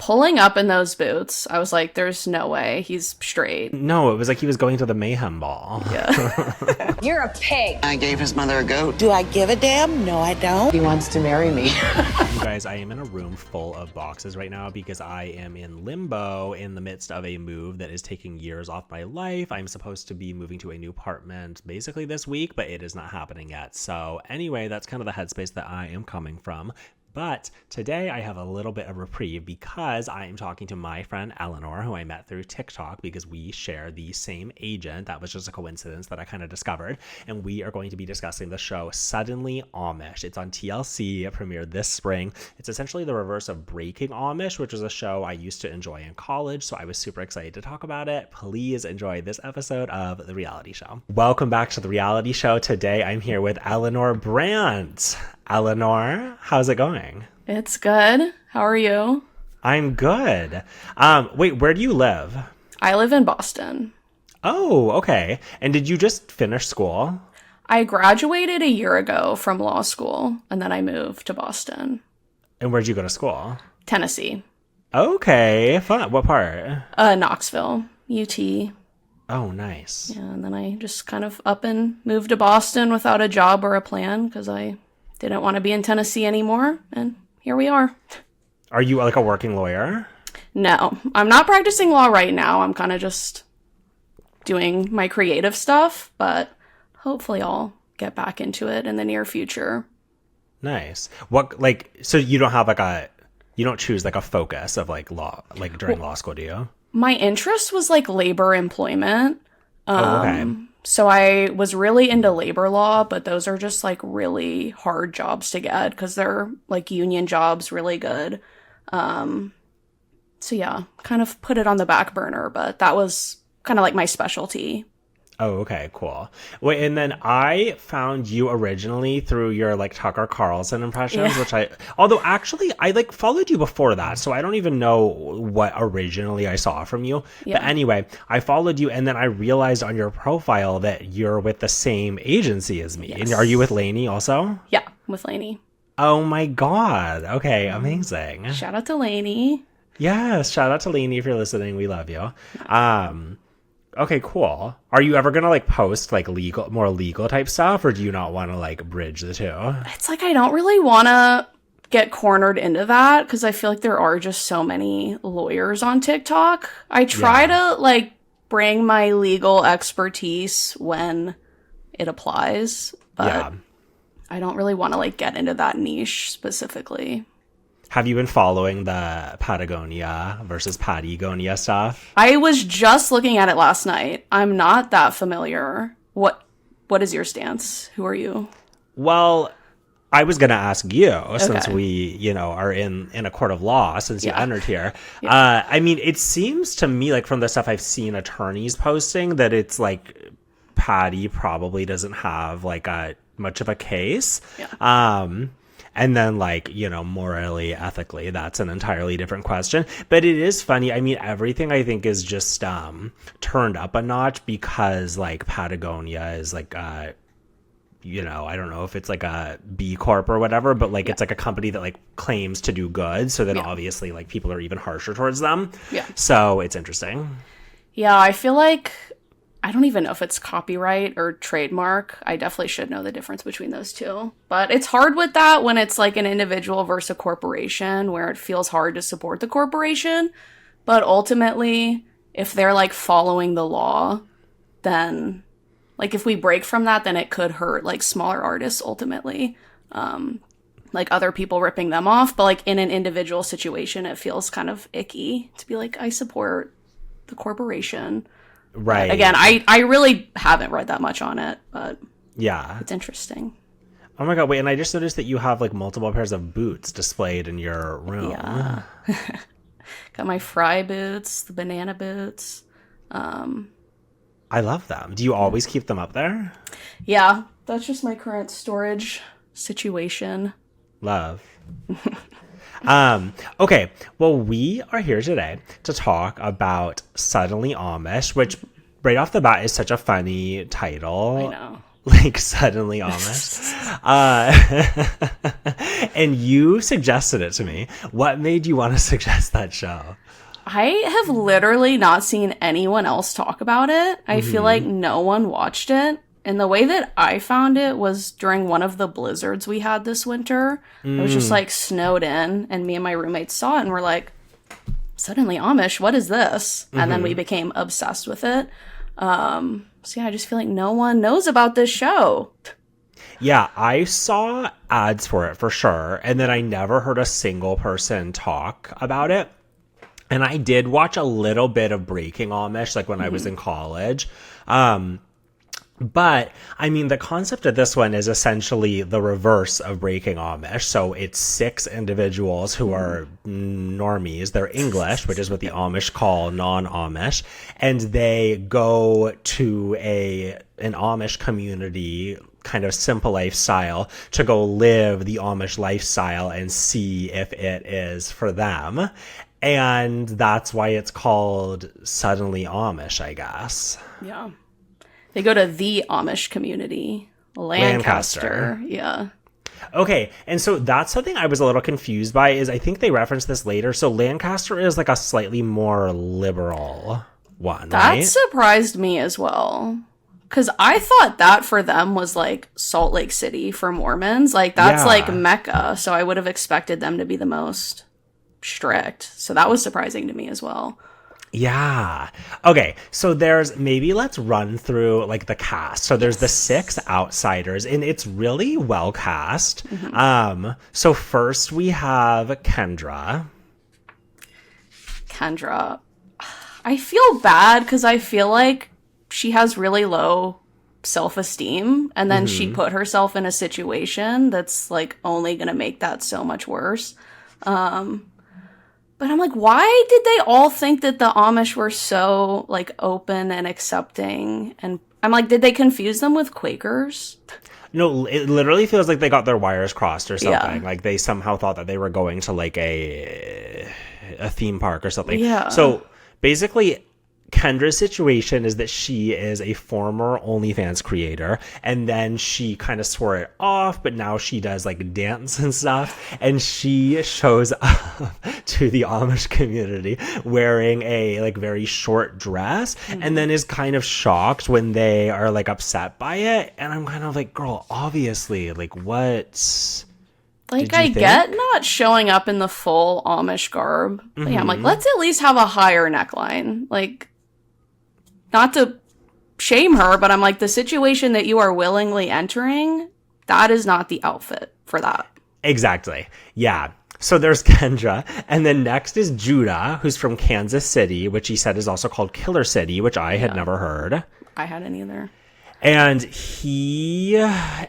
pulling up in those boots, I was like, there's no way he's straight. No, it was like he was going to the mayhem ball. Yeah. You're a pig. I gave his mother a goat. Do I give a damn? No, I don't. He wants to marry me. You guys, I am in a room full of boxes right now because I am in limbo in the midst of a move that is taking years off my life. I'm supposed to be moving to a new apartment basically this week, but it is not happening yet. So anyway, that's kind of the headspace that I am coming from. But today I have a little bit of reprieve because I am talking to my friend Eleanor, who I met through TikTok because we share the same agent. That was just a coincidence that I kind of discovered. And we are going to be discussing the show Suddenly Amish. It's on TLC. It premiered this spring. It's essentially the reverse of Breaking Amish, which was a show I used to enjoy in college. So I was super excited to talk about it. Please enjoy this episode of The Reality Show. Welcome back to The Reality Show. Today I'm here with Eleanor Brandt. Eleanor, how's it going? It's good. How are you? I'm good. Wait, where do you live? I live in Boston. Oh, okay. And did you just finish school? I graduated a year ago from law school, and then I moved to Boston. And where'd you go to school? Tennessee. Okay, fun. What part? Knoxville, UT. Oh, nice. Yeah, and then I just kind of up and moved to Boston without a job or a plan because I didn't want to be in Tennessee anymore, and here we are. Are you like a working lawyer? No, I'm not practicing law right now. I'm kind of just doing my creative stuff, but hopefully I'll get back into it in the near future. Nice. What, like, so you don't have you don't choose like a focus of like law, like during law school, do you? My interest was like labor employment. Okay. So I was really into labor law, but those are just like really hard jobs to get because they're like union jobs, really good. So yeah, kind of put it on the back burner, but that was kind of like my specialty. Oh, okay, cool. Wait, and then I found you originally through your like Tucker Carlson impressions, which although actually I like followed you before that, so I don't even know what originally I saw from you. Yeah. But anyway, I followed you and then I realized on your profile that you're with the same agency as me. Yes. And are you with Lainey also? Yeah, with Lainey. Oh my God. Okay, amazing. Shout out to Lainey. Yes, shout out to Lainey if you're listening. We love you. Okay, cool. Are you ever going to like post like more legal type stuff, or do you not want to like bridge the two? It's like I don't really want to get cornered into that because I feel like there are just so many lawyers on TikTok. I try to like bring my legal expertise when it applies, but I don't really want to like get into that niche specifically. Have you been following the Patagonia versus Patagonia stuff? I was just looking at it last night. I'm not that familiar. What is your stance? Who are you? Well, I was going to ask you since we, are in a court of law since you entered here. Yeah. I mean, it seems to me like from the stuff I've seen attorneys posting that it's like Patty probably doesn't have like much of a case. Yeah. And then, like, morally, ethically, that's an entirely different question. But it is funny. I mean, everything I think is just turned up a notch because, like, Patagonia is like, I don't know if it's like a B Corp or whatever, but like it's like a company that like claims to do good. So then obviously, like, people are even harsher towards them. Yeah. So it's interesting. Yeah, I feel like I don't even know if it's copyright or trademark. I definitely should know the difference between those two. But it's hard with that when it's like an individual versus a corporation where it feels hard to support the corporation. But ultimately, if they're like following the law, then like if we break from that, then it could hurt like smaller artists ultimately. Like other people ripping them off. But like in an individual situation, it feels kind of icky to be like, I support the corporation. Right. But again, I really haven't read that much on it, but it's interesting. Oh my God, wait, and I just noticed that you have like multiple pairs of boots displayed in your room. Yeah. Got my fry boots, the banana boots. I love them. Do you always keep them up there? Yeah, that's just my current storage situation. Love. Okay, well, we are here today to talk about Suddenly Amish, which right off the bat is such a funny title. I know. like Suddenly Amish. And you suggested it to me. What made you want to suggest that show? I have literally not seen anyone else talk about it. I feel like no one watched it. And the way that I found it was during one of the blizzards we had this winter. It was just like snowed in, and me and my roommates saw it and were like, Suddenly Amish, what is this? And then we became obsessed with it. So yeah, I just feel like no one knows about this show. Yeah, I saw ads for it for sure. And then I never heard a single person talk about it. And I did watch a little bit of Breaking Amish, like when I was in college. But, I mean, the concept of this one is essentially the reverse of Breaking Amish. So it's 6 individuals who are normies. They're English, which is what the Amish call non-Amish. And they go to an Amish community, kind of simple lifestyle, to go live the Amish lifestyle and see if it is for them. And that's why it's called Suddenly Amish, I guess. Yeah. They go to the Amish community, Lancaster. Yeah. Okay, and so that's something I was a little confused by, is I think they reference this later. So Lancaster is like a slightly more liberal one, That right? surprised me as well. Because I thought that for them was like Salt Lake City for Mormons. Like, that's like Mecca. So I would have expected them to be the most strict. So that was surprising to me as well. Yeah. Okay, so let's run through like the cast. So there's the 6 outsiders, and it's really well cast. So first we have Kendra. I feel bad because I feel like she has really low self-esteem, and then she put herself in a situation that's like only gonna make that so much worse. But I'm like, why did they all think that the Amish were so, like, open and accepting? And I'm like, did they confuse them with Quakers? No, it literally feels like they got their wires crossed or something. Yeah. Like they somehow thought that they were going to like a theme park or something. Yeah. So basically, Kendra's situation is that she is a former OnlyFans creator, and then she kind of swore it off, but now she does like dance and stuff, and she shows up to the Amish community wearing a like very short dress, and then is kind of shocked when they are like upset by it, and I'm kind of like, girl, obviously, like what? Like, I get not showing up in the full Amish garb. But yeah, I'm like, let's at least have a higher neckline. Like, not to shame her, but I'm like, the situation that you are willingly entering, that is not the outfit for that. Exactly. Yeah. So there's Kendra. And then next is Judah, who's from Kansas City, which he said is also called Killer City, which I had never heard. I hadn't either. And he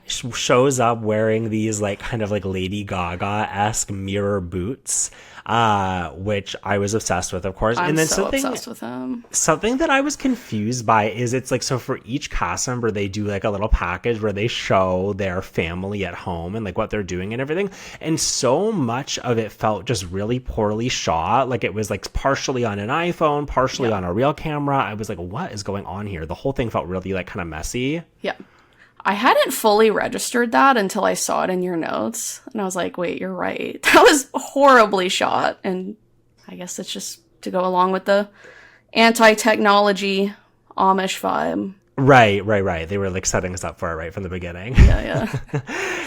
shows up wearing these like kind of like Lady Gaga-esque mirror boots, which I was obsessed with, of course. I'm and then so obsessed with him. Something that I was confused by is it's like, so for each cast member, they do like a little package where they show their family at home and like what they're doing and everything. And so much of it felt just really poorly shot. Like it was like partially on an iPhone, partially on a real camera. I was like, what is going on here? The whole thing felt really like kind of messy. Yeah. I hadn't fully registered that until I saw it in your notes. And I was like, wait, you're right. That was horribly shot. And I guess it's just to go along with the anti-technology Amish vibe. Right. They were like setting us up for it right from the beginning. Yeah.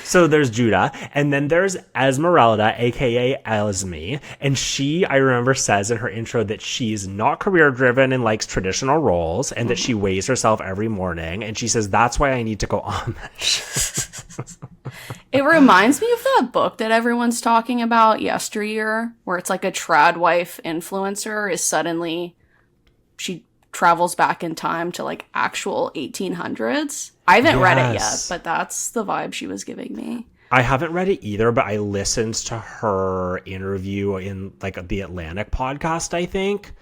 So there's Judah, and then there's Esmeralda, aka Esme, and she, I remember, says in her intro that she's not career driven and likes traditional roles, and that she weighs herself every morning, and she says that's why I need to go Amish. It reminds me of that book that everyone's talking about, Yesteryear, where it's like a trad wife influencer is suddenly, she travels back in time to like actual 1800s. I haven't read it yet, but that's the vibe she was giving me. I haven't read it either, but I listened to her interview in like the Atlantic podcast, I think.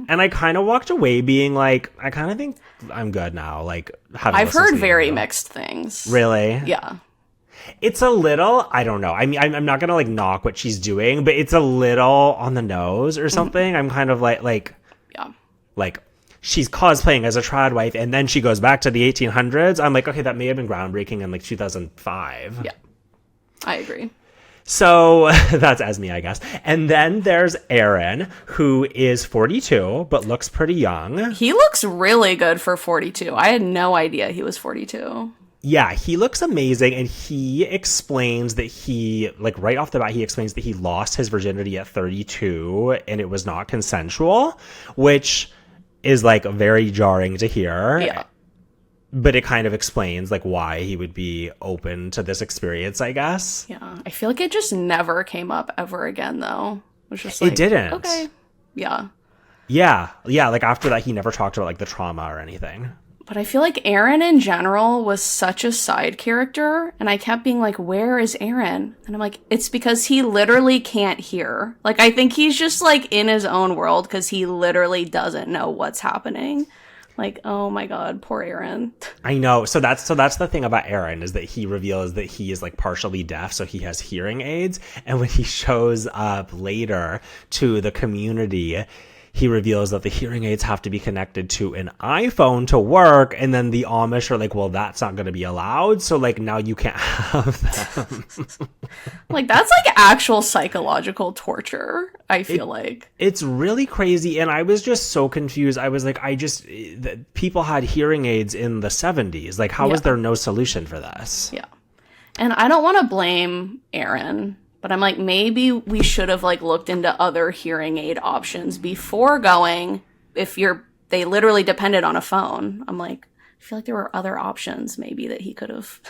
And I kind of walked away being like, I kind of think I'm good now. Like, I've heard very mixed things. Really? Yeah. It's a little, I don't know. I mean, I'm not going to like knock what she's doing, but it's a little on the nose or something. I'm kind of like, she's cosplaying as a trad wife, and then she goes back to the 1800s. I'm like, okay, that may have been groundbreaking in like 2005. Yeah, I agree. So that's Esme, I guess. And then there's Aaron, who is 42, but looks pretty young. He looks really good for 42. I had no idea he was 42. Yeah, he looks amazing, and he explains that he, like, right off the bat, he explains that he lost his virginity at 32, and it was not consensual, which is, like, very jarring to hear. Yeah. But it kind of explains, like, why he would be open to this experience, I guess. Yeah, I feel like it just never came up ever again, though. It was just like, it didn't. Okay, yeah. Yeah, like, after that, he never talked about, like, the trauma or anything. But I feel like Aaron in general was such a side character, and I kept being like, where is Aaron? And I'm like, it's because he literally can't hear. Like, I think he's just, like, in his own world because he literally doesn't know what's happening. Like, oh my god, poor Aaron. I know. So that's the thing about Aaron, is that he reveals that he is, like, partially deaf, so he has hearing aids. And when he shows up later to the community, he reveals that the hearing aids have to be connected to an iPhone to work, and then the Amish are like, well, that's not going to be allowed, so, like, now you can't have them. Like, that's, like, actual psychological torture, I feel like. It's really crazy, and I was just so confused. I was like, people had hearing aids in the 70s. Like, how is there no solution for this? Yeah. And I don't want to blame Aaron, but I'm like, maybe we should have, like, looked into other hearing aid options before going, they literally depended on a phone. I'm like, I feel like there were other options maybe that he could have.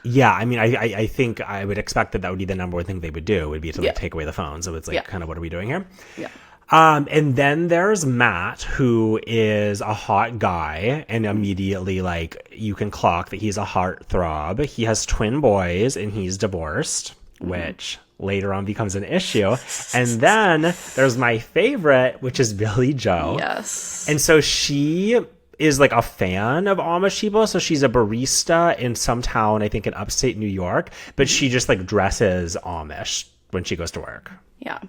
Yeah, I mean, I think I would expect that would be the number one thing they would do, would be to, like, take away the phone. So it's like, kind of, what are we doing here? Yeah. And then there's Matt, who is a hot guy, and immediately, like, you can clock that he's a heartthrob. He has twin boys, and he's divorced, which later on becomes an issue. And then there's my favorite, which is Billy Joe. Yes. And so she is, like, a fan of Amish people. So she's a barista in some town, I think in upstate New York, but she just, like, dresses Amish when she goes to work. Yeah.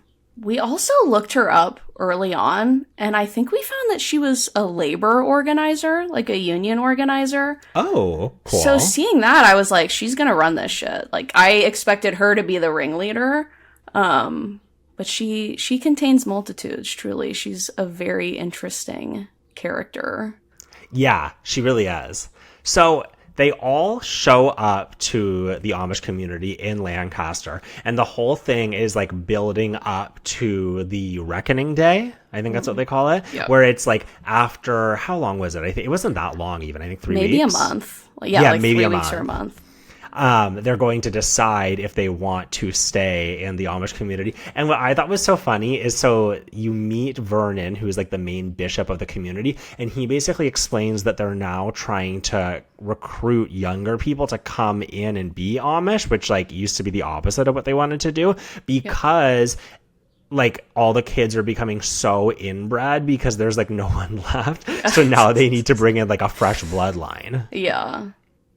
We also looked her up early on, and I think we found that she was a labor organizer, like a union organizer. Oh, cool. So seeing that, I was like, she's going to run this shit. Like, I expected her to be the ringleader. But she contains multitudes, truly. She's a very interesting character. Yeah, she really is. So they all show up to the Amish community in Lancaster, and the whole thing is, like, building up to the Reckoning Day. I think that's what they call it. Yep. Where it's, like, after, how long was it? I think it wasn't that long even. I think 3 weeks. Maybe a month. Yeah, like maybe 3 a weeks month. or a month. They're going to decide if they want to stay in the Amish community. And what I thought was so funny is, so you meet Vernon, who's, like, the main bishop of the community, and he basically explains that they're now trying to recruit younger people to come in and be Amish, which, like, used to be the opposite of what they wanted to do, because like, all the kids are becoming so inbred because there's, like, no one left. So now they need to bring in, like, a fresh bloodline. Yeah.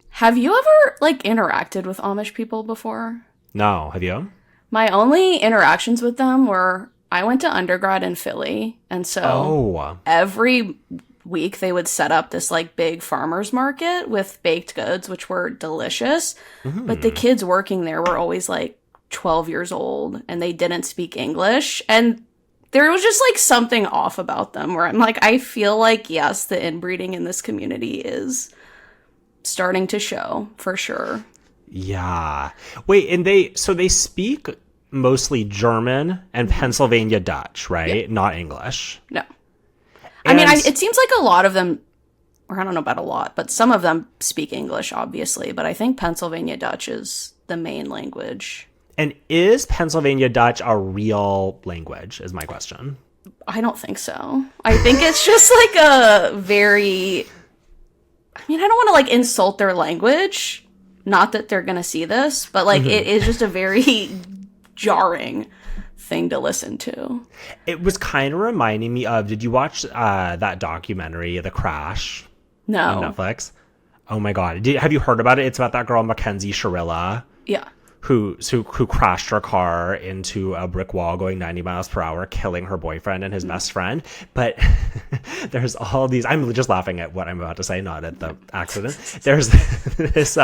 Have you ever, like, interacted with Amish people before? No. Have you? My only interactions with them were, I went to undergrad in Philly, and so every week they would set up this, like, big farmer's market with baked goods, which were delicious. But the kids working there were always, like, 12 years old, and they didn't speak English. And there was just, like, something off about them where I'm like, I feel like, yes, the inbreeding in this community is starting to show, for sure. Yeah. Wait, and they speak mostly German and Pennsylvania Dutch, right? Yeah. Not English. No. I mean, it seems like a lot of them, or I don't know about a lot, but some of them speak English, obviously. But I think Pennsylvania Dutch is the main language. And is Pennsylvania Dutch a real language, is my question. I don't think so. I think it's just, like, a very... I mean, I don't want to, like, insult their language. Not that they're going to see this, but, like, it is just a very jarring thing to listen to. It was kind of reminding me of, did you watch that documentary, The Crash? No. On Netflix? Oh my God. Have you heard about it? It's about that girl, Mackenzie Shirilla. Yeah. who crashed her car into a brick wall going 90 miles per hour, killing her boyfriend and his best friend. But there's all these, I'm just laughing at what I'm about to say, not at the accident. There's this,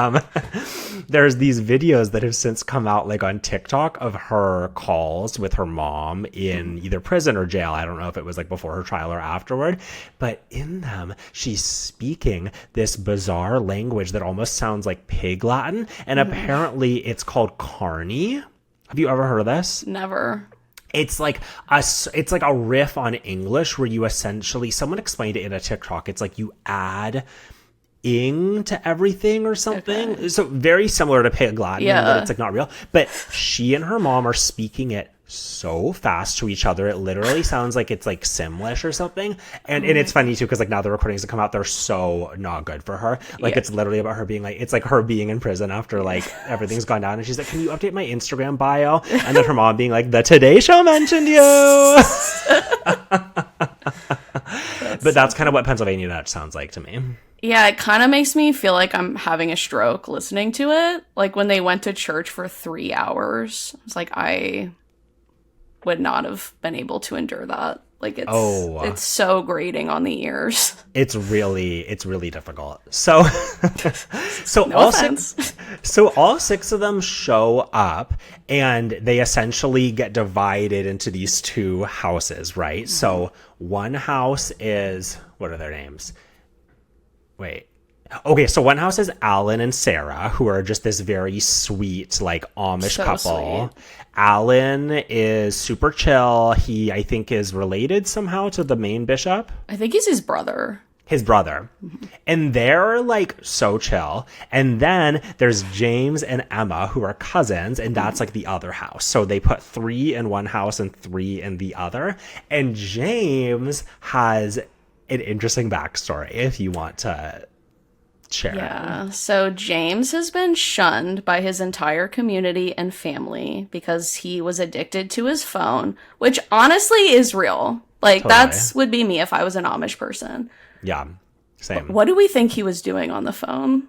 there's these videos that have since come out like on TikTok of her calls with her mom in either prison or jail. I don't know if it was like before her trial or afterward, but in them, she's speaking this bizarre language that almost sounds like pig Latin. And apparently it's called Carney. Have you ever heard of this? Never. It's like a riff on English where you essentially, someone explained it in a TikTok. It's like you add ing to everything or something. Okay. So very similar to pig Latin, but it's like not real. But she and her mom are speaking it so fast to each other. It literally sounds like it's like Simlish or something. And it's funny too, because like now the recordings that come out, they're so not good for her. Like it's literally about her being like, it's like her being in prison after like everything's gone down. And she's like, can you update my Instagram bio? And then her mom being like, the Today Show mentioned you. But that's kind of what Pennsylvania Dutch sounds like to me. Yeah, it kind of makes me feel like I'm having a stroke listening to it. Like when they went to church for 3 hours. It's like I would not have been able to endure that. Like it's so grating on the ears. It's really difficult. So no offense. All six of them show up and they essentially get divided into these two houses, right? Mm-hmm. So one house is, what are their names? Wait. Okay, so one house is Alan and Sarah, who are just this very sweet, like, Amish couple. Sweet. Alan is super chill. He, I think, is related somehow to the main bishop. I think he's his brother. His brother. Mm-hmm. And they're, like, so chill. And then there's James and Emma, who are cousins, and that's, like, the other house. So they put 3 in one house and 3 in the other. And James has an interesting backstory, if you want to share. Yeah, so James has been shunned by his entire community and family because he was addicted to his phone, which honestly is real. Like, totally. That's would be me if I was an Amish person. Yeah, same. What do we think he was doing on the phone?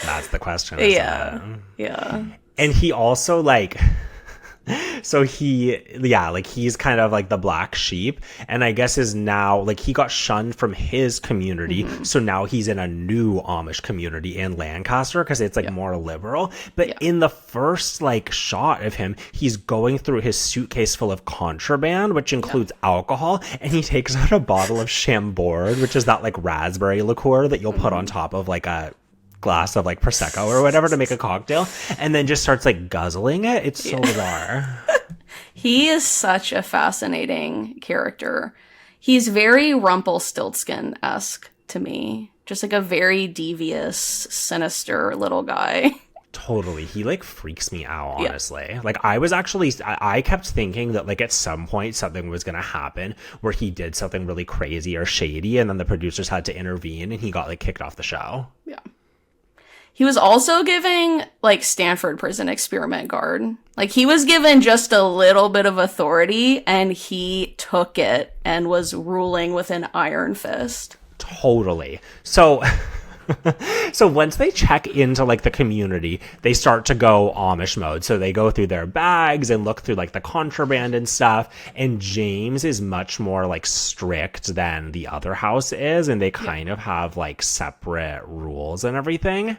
That's the question. Yeah. And he also, like... So he's kind of like the black sheep, and I guess is now like he got shunned from his community, so now he's in a new Amish community in Lancaster because it's like more liberal. But in the first like shot of him, he's going through his suitcase full of contraband, which includes alcohol, and he takes out a bottle of Chambord, which is that like raspberry liqueur that you'll put on top of like a glass of like Prosecco or whatever to make a cocktail, and then just starts like guzzling it. It's so bizarre. He is such a fascinating character. He's very Rumpelstiltskin-esque to me. Just like a very devious, sinister little guy. Totally. He like freaks me out, honestly. Like I kept thinking that like at some point something was going to happen where he did something really crazy or shady, and then the producers had to intervene and he got like kicked off the show. Yeah. He was also giving, like, Stanford Prison Experiment Guard. Like, he was given just a little bit of authority, and he took it and was ruling with an iron fist. Totally. So once they check into, like, the community, they start to go Amish mode. So they go through their bags and look through, like, the contraband and stuff. And James is much more, like, strict than the other house is. And they kind of have, like, separate rules and everything.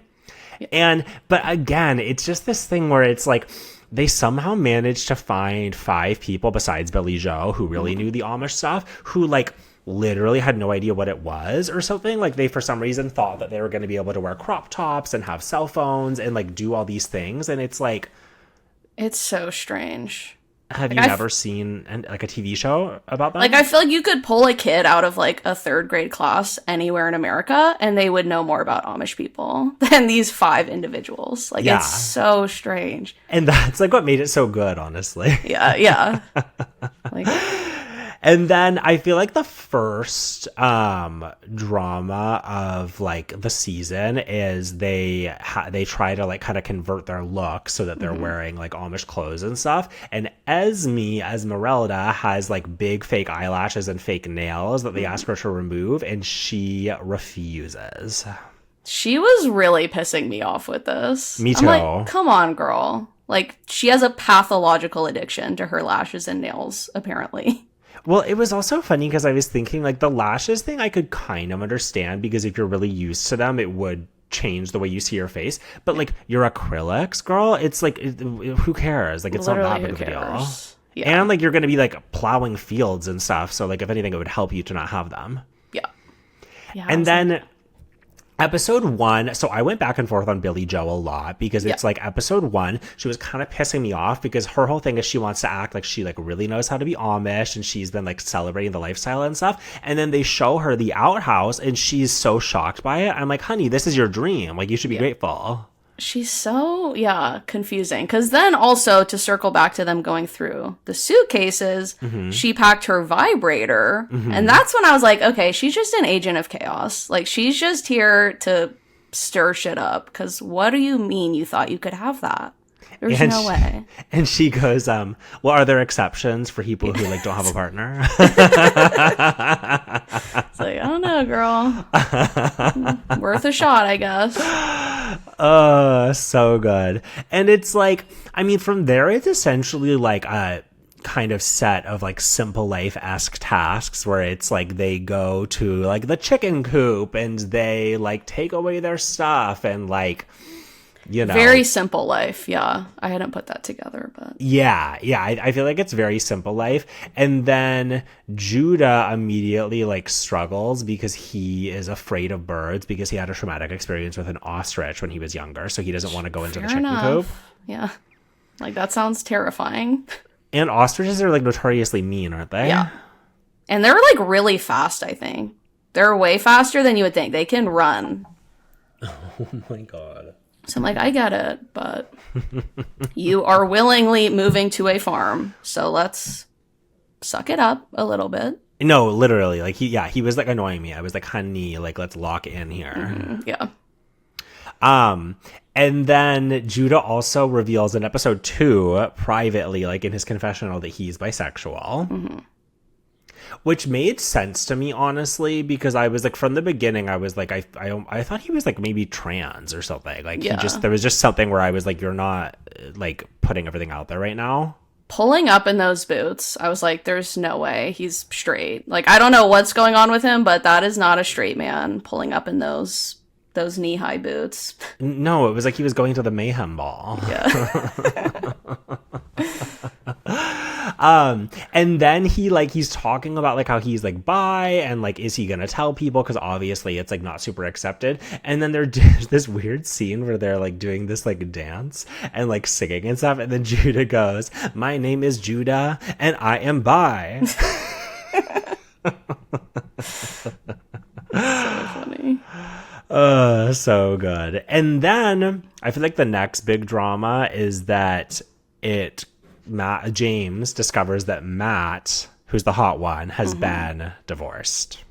But again, it's just this thing where it's like they somehow managed to find 5 people besides Billy Joe who really knew the Amish stuff, who like literally had no idea what it was or something. Like they, for some reason, thought that they were going to be able to wear crop tops and have cell phones and like do all these things. And it's like, it's so strange. Have you never seen like a TV show about that? Like, I feel like you could pull a kid out of like a 3rd grade class anywhere in America and they would know more about Amish people than these 5 individuals. Like, it's so strange. And that's like what made it so good, honestly. Yeah. Like, and then I feel like the first drama of like the season is they try to like kind of convert their look so that they're wearing like Amish clothes and stuff. And Esmeralda has like big fake eyelashes and fake nails that they ask her to remove, and she refuses. She was really pissing me off with this. Me too. I'm like, come on, girl. Like, she has a pathological addiction to her lashes and nails, apparently. Well, it was also funny because I was thinking, like, the lashes thing I could kind of understand because if you're really used to them, it would change the way you see your face. But, like, your acrylics, girl, it's like, who cares? Like, it's Literally, not that big who of a deal. cares? Yeah. And, like, you're going to be, like, plowing fields and stuff. So, like, if anything, it would help you to not have them. Yeah. Yeah. And then episode 1, so I went back and forth on Billy Joe a lot because it's like episode 1, she was kind of pissing me off because her whole thing is she wants to act like she like really knows how to be Amish and she's been like celebrating the lifestyle and stuff. And then they show her the outhouse and she's so shocked by it. I'm like, honey, this is your dream. Like, you should be grateful. She's so, confusing. Because then also, to circle back to them going through the suitcases, she packed her vibrator. And that's when I was like, okay, she's just an agent of chaos. Like, she's just here to stir shit up. Because what do you mean you thought you could have that? There's no way. And she goes, well, are there exceptions for people who like don't have a partner? It's like, I don't know, girl. Worth a shot, I guess. So good. And it's like, I mean, from there, it's essentially like a kind of set of like Simple Life-esque tasks where it's like they go to like the chicken coop and they like take away their stuff and like, you know, very Simple Life. Yeah, I hadn't put that together, but I feel like it's very Simple Life. And then Judah immediately like struggles because he is afraid of birds because he had a traumatic experience with an ostrich when he was younger, so he doesn't want to go into the chicken coop. Yeah, like that sounds terrifying. And ostriches are like notoriously mean, aren't they? Yeah, and they're like really fast. I think they're way faster than you would think. They can run. Oh my god. So I'm like, I get it, but you are willingly moving to a farm, so let's suck it up a little bit. No, literally, like he was like annoying me. I was like, honey, like let's lock in here. Yeah. And then Judah also reveals in episode 2 privately, like in his confessional, that he's bisexual. Which made sense to me, honestly, because I was like, from the beginning, I was like, I thought he was like maybe trans or something. Like there was just something where I was like, you're not like putting everything out there right now. Pulling up in those boots, I was like, there's no way he's straight. Like, I don't know what's going on with him, but that is not a straight man pulling up in those knee-high boots. No, it was like he was going to the Mayhem Ball. Yeah. And then he's talking about like how he's like bi and like, is he gonna tell people? Because obviously it's like not super accepted. And then there's this weird scene where they're like doing this like dance and like singing and stuff. And then Judah goes, "My name is Judah and I am bi." So funny. So good. And then I feel like the next big drama is that James discovers that Matt, who's the hot one, has been divorced.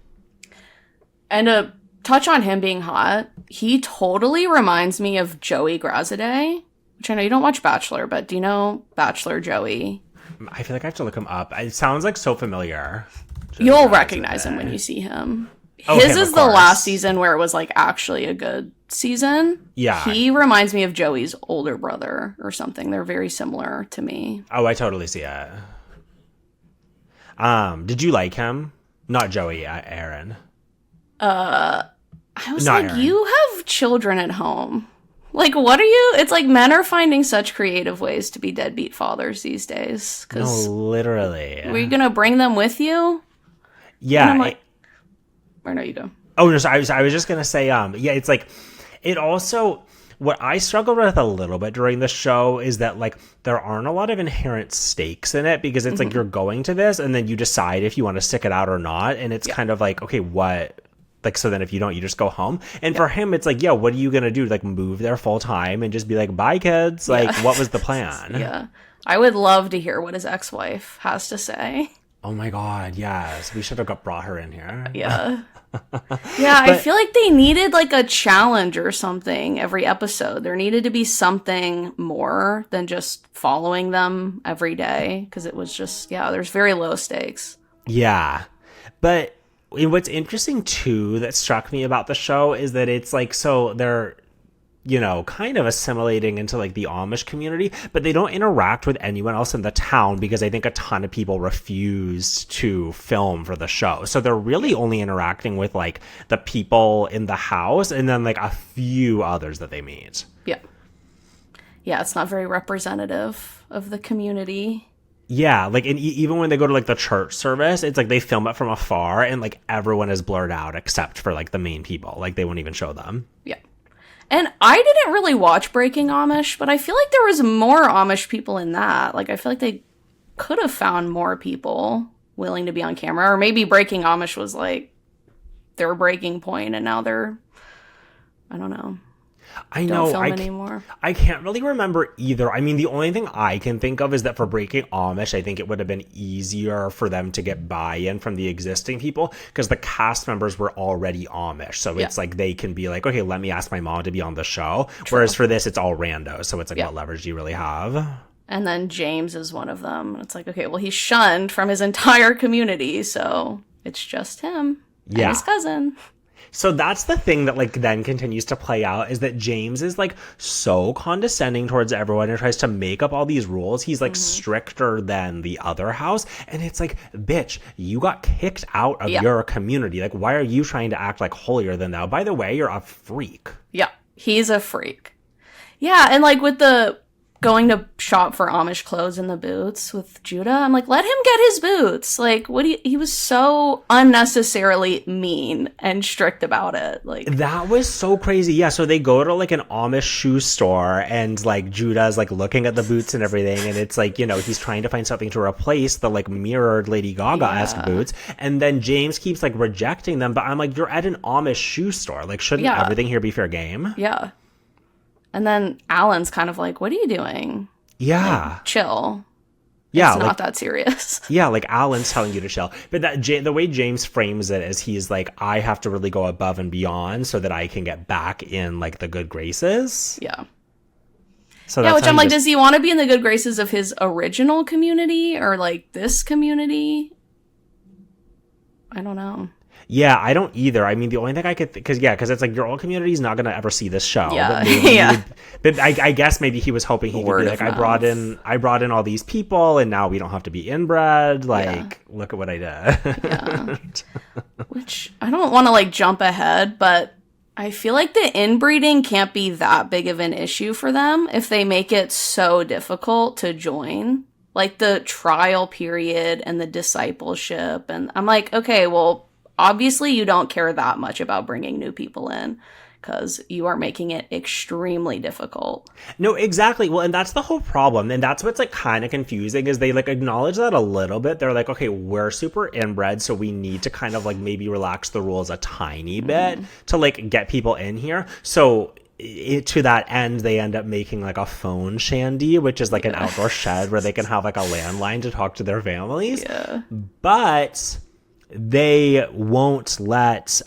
And to touch on him being hot, he totally reminds me of Joey Graziadei, which I know you don't watch Bachelor, but do you know Bachelor Joey? I feel like I have to look him up. It sounds like so familiar. You'll recognize him when you see him. Oh, His him, is of the course. last season where it was like actually a good season. Yeah. He reminds me of Joey's older brother or something. They're very similar to me. Oh, I totally see it. Did you like him? Not Joey, Aaron. I was Not like, Aaron. you have children at home. Like, what are you? It's like men are finding such creative ways to be deadbeat fathers these days. No, 'Cause literally. were you going to bring them with you? Yeah. And I'm like, or no, you go. Oh, no, so I was just going to say, yeah, it's like, it also, what I struggled with a little bit during the show is that, like, there aren't a lot of inherent stakes in it because it's like you're going to this and then you decide if you want to stick it out or not. And it's kind of like, okay, what? Like, so then if you don't, you just go home. And for him, it's like, yeah, what are you going to do? Like, move there full time and just be like, bye, kids? Like, what was the plan? Yeah. I would love to hear what his ex-wife has to say. Oh, my God. Yes. We should have brought her in here. Yeah. Yeah, I feel like they needed like a challenge or something every episode. There needed to be something more than just following them every day because it was just, there's very low stakes. Yeah. But And what's interesting too that struck me about the show is that it's like, so they're, kind of assimilating into like the Amish community, but they don't interact with anyone else in the town because I think a ton of people refused to film for the show. So they're really only interacting with like the people in the house and then like a few others that they meet. Yeah. Yeah, it's not very representative of the community. Yeah, like, and even when they go to like the church service, it's like they film it from afar and like everyone is blurred out except for like the main people. Like they won't even show them. Yeah. And I didn't really watch Breaking Amish, but I feel like there was more Amish people in that. Like, I feel like they could have found more people willing to be on camera. Or maybe Breaking Amish was, like, their breaking point, and now they're, I don't know. I know. Don't film anymore. I can't really remember either. I mean, the only thing I can think of is that for Breaking Amish, I think it would have been easier for them to get buy-in from the existing people because the cast members were already Amish. So it's like they can be like, okay, let me ask my mom to be on the show. True. Whereas for this, it's all rando. So it's like, what leverage do you really have? And then James is one of them. It's like, okay, well, he's shunned from his entire community. So it's just him and his cousin. So that's the thing that like then continues to play out is that James is like so condescending towards everyone and tries to make up all these rules. He's like stricter than the other house. And it's like, bitch, you got kicked out of your community. Like, why are you trying to act like holier than thou? By the way, you're a freak. Yeah, he's a freak. Yeah, and like with the going to shop for Amish clothes in the boots with Judah, I'm like, let him get his boots. Like, he was so unnecessarily mean and strict about it. Like, that was so crazy. Yeah, so they go to like an Amish shoe store and like Judah's like looking at the boots and everything, and it's like, he's trying to find something to replace the like mirrored Lady Gaga-esque boots, and then James keeps like rejecting them, but I'm like, you're at an Amish shoe store. Like, shouldn't everything here be fair game? Yeah. And then Alan's kind of like, what are you doing? Yeah. Like, chill. Yeah. It's not that serious. Yeah, like Alan's telling you to chill. But the way James frames it is he's like, I have to really go above and beyond so that I can get back in like the good graces. Yeah. So yeah, which I'm like, does he want to be in the good graces of his original community or like this community? I don't know. Yeah, I don't either. I mean, the only thing I could because it's like your old community is not going to ever see this show. Yeah, but I guess maybe he was hoping he could be like, I brought in all these people, and now we don't have to be inbred. Like, look at what I did. Yeah. Which I don't want to like jump ahead, but I feel like the inbreeding can't be that big of an issue for them if they make it so difficult to join. Like the trial period and the discipleship, and I'm like, okay, well, obviously, you don't care that much about bringing new people in because you are making it extremely difficult. No, exactly. Well, and that's the whole problem. And that's what's like kind of confusing is they like acknowledge that a little bit. They're like, okay, we're super inbred, so we need to kind of like maybe relax the rules a tiny bit to like get people in here. So to that end, they end up making like a phone shandy, which is like an outdoor shed where they can have like a landline to talk to their families. Yeah. But they won't let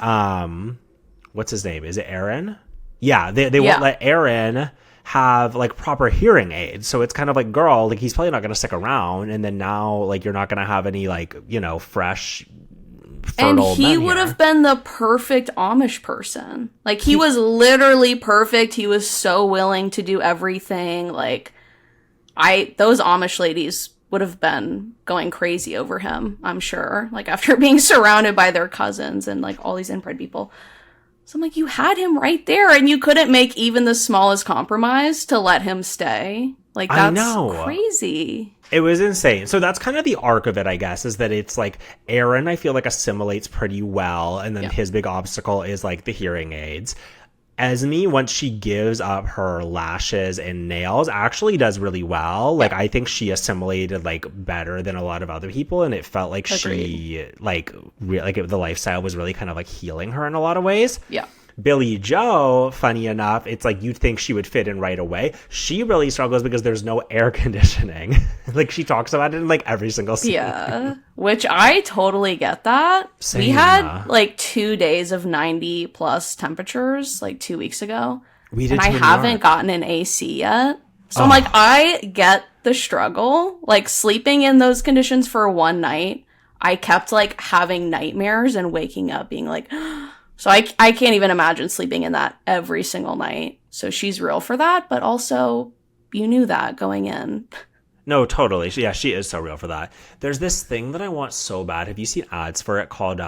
what's his name? Is it Aaron? Yeah, they won't let Aaron have like proper hearing aids. So it's kind of like, girl, like he's probably not gonna stick around, and then now like you're not gonna have any like, fresh fertile and he would have been the perfect Amish person. Like he was literally perfect. He was so willing to do everything. Like those Amish ladies would have been going crazy over him, I'm sure, like after being surrounded by their cousins and like all these inbred people. So I'm like, you had him right there and you couldn't make even the smallest compromise to let him stay. Like, that's crazy. It was insane. So that's kind of the arc of it, I guess, is that it's like Aaron, I feel like assimilates pretty well. And then his big obstacle is like the hearing aids. Esme, once she gives up her lashes and nails, actually does really well. Like, I think she assimilated, like, better than a lot of other people, and it felt like she, like, the lifestyle was really kind of, like, healing her in a lot of ways. Yeah. Billy Joe, funny enough, it's like you'd think she would fit in right away. She really struggles because there's no air conditioning. Like, she talks about it in, like, every single scene. Yeah, which I totally get that. Same. We had, like, 2 days of 90-plus temperatures, like, 2 weeks ago. We did, and I haven't gotten an AC yet. So I'm like, I get the struggle. Like, sleeping in those conditions for one night, I kept like having nightmares and waking up being like, so I can't even imagine sleeping in that every single night. So she's real for that, but also you knew that going in. No, totally. Yeah, she is so real for that. There's this thing that I want so bad. Have you seen ads for it called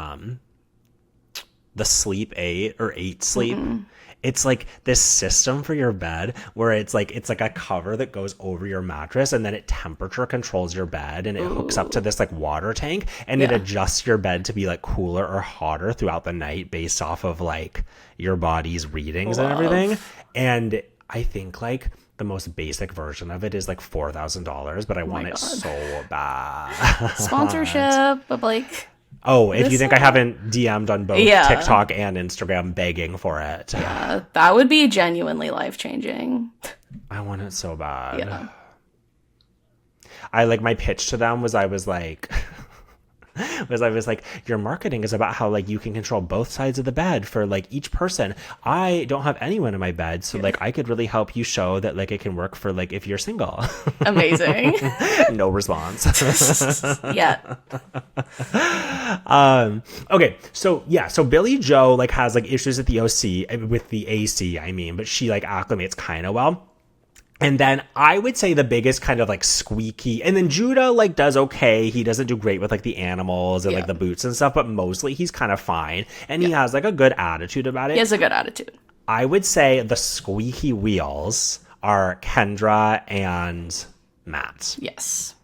the Sleep 8 or 8 Sleep? Mm-hmm. It's like this system for your bed where it's like a cover that goes over your mattress, and then it temperature controls your bed, and it hooks up to this like water tank, and it adjusts your bed to be like cooler or hotter throughout the night based off of like your body's readings and everything. And I think like the most basic version of it is like $4,000, but I want it so bad. Sponsorship, but like... Oh, if you think I haven't DM'd on both TikTok and Instagram begging for it. Yeah, that would be genuinely life-changing. I want it so bad. Yeah. I like, my pitch to them was I was like, your marketing is about how like you can control both sides of the bed for like each person. I don't have anyone in my bed, so like I could really help you show that like it can work for like if you're single. Amazing. No response. Yeah. Okay, so Billy Joe like has like issues with the AC, I mean, but she like acclimates kind of well. And then I would say the biggest kind of like squeaky, and then Judah like does okay. He doesn't do great with like the animals and like the boots and stuff, but mostly he's kind of fine. And he has like a good attitude about it. He has a good attitude. I would say the squeaky wheels are Kendra and Matt. Yes.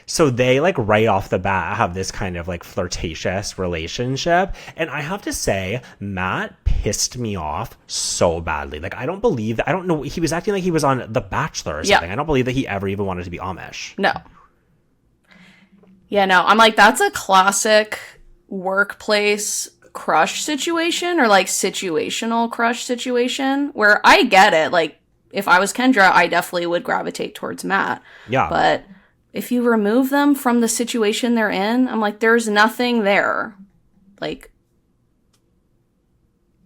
So they like right off the bat have this kind of like flirtatious relationship. And I have to say, Matt pissed me off so badly. Like, I don't believe that. I don't know. He was acting like he was on The Bachelor or something. I don't believe that he ever even wanted to be Amish. No. Yeah, no. I'm like, that's a classic workplace crush situation, or like situational crush situation, where I get it. Like, if I was Kendra, I definitely would gravitate towards Matt. Yeah. But if you remove them from the situation they're in, I'm like, there's nothing there. Like,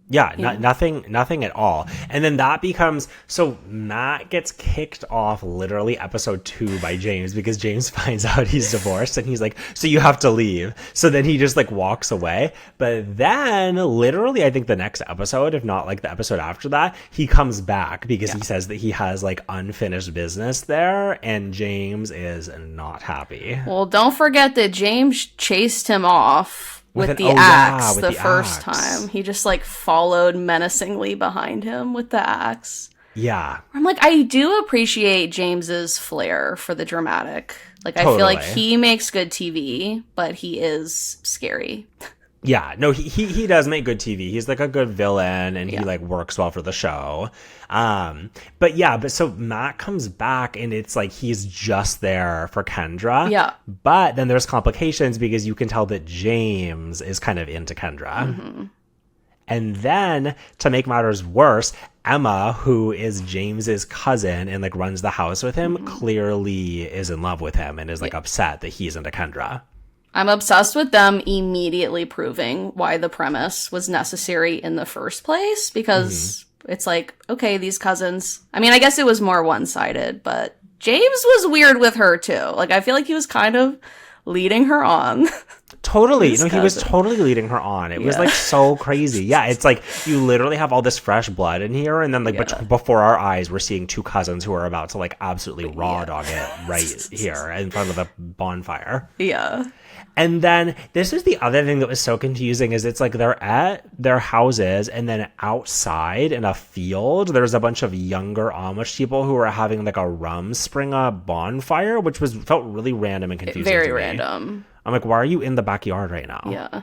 nothing at all. And then that becomes, so Matt gets kicked off literally episode 2 by James, because James finds out he's divorced and he's like, so you have to leave. So then he just like walks away. But then literally, I think the next episode, if not like the episode after that, he comes back because he says that he has like unfinished business there, and James is not happy. Well, don't forget that James chased him off with the axe the first time. He just like followed menacingly behind him with the axe. Yeah. I'm like, I do appreciate James's flair for the dramatic. Like, I feel like he makes good TV, but he is scary. Yeah, no, he does make good TV. He's like a good villain, and he like works well for the show. But so Matt comes back, and it's like he's just there for Kendra. Yeah. But then there's complications because you can tell that James is kind of into Kendra. Mm-hmm. And then to make matters worse, Emma, who is James's cousin and like runs the house with him, clearly is in love with him and is like upset that he's into Kendra. I'm obsessed with them immediately proving why the premise was necessary in the first place, because it's like, okay, these cousins, I mean, I guess it was more one-sided, but James was weird with her too. Like, I feel like he was kind of leading her on. Totally. No, he was totally leading her on. It was like so crazy. Yeah, it's like you literally have all this fresh blood in here, and then like before our eyes, we're seeing two cousins who are about to like absolutely raw dog it right here in front of the bonfire. Yeah. And then this is the other thing that was so confusing, is it's like they're at their houses, and then outside in a field, there's a bunch of younger Amish people who are having like a Rumspringa bonfire, which felt really random and confusing. Very random. I'm like, why are you in the backyard right now? Yeah.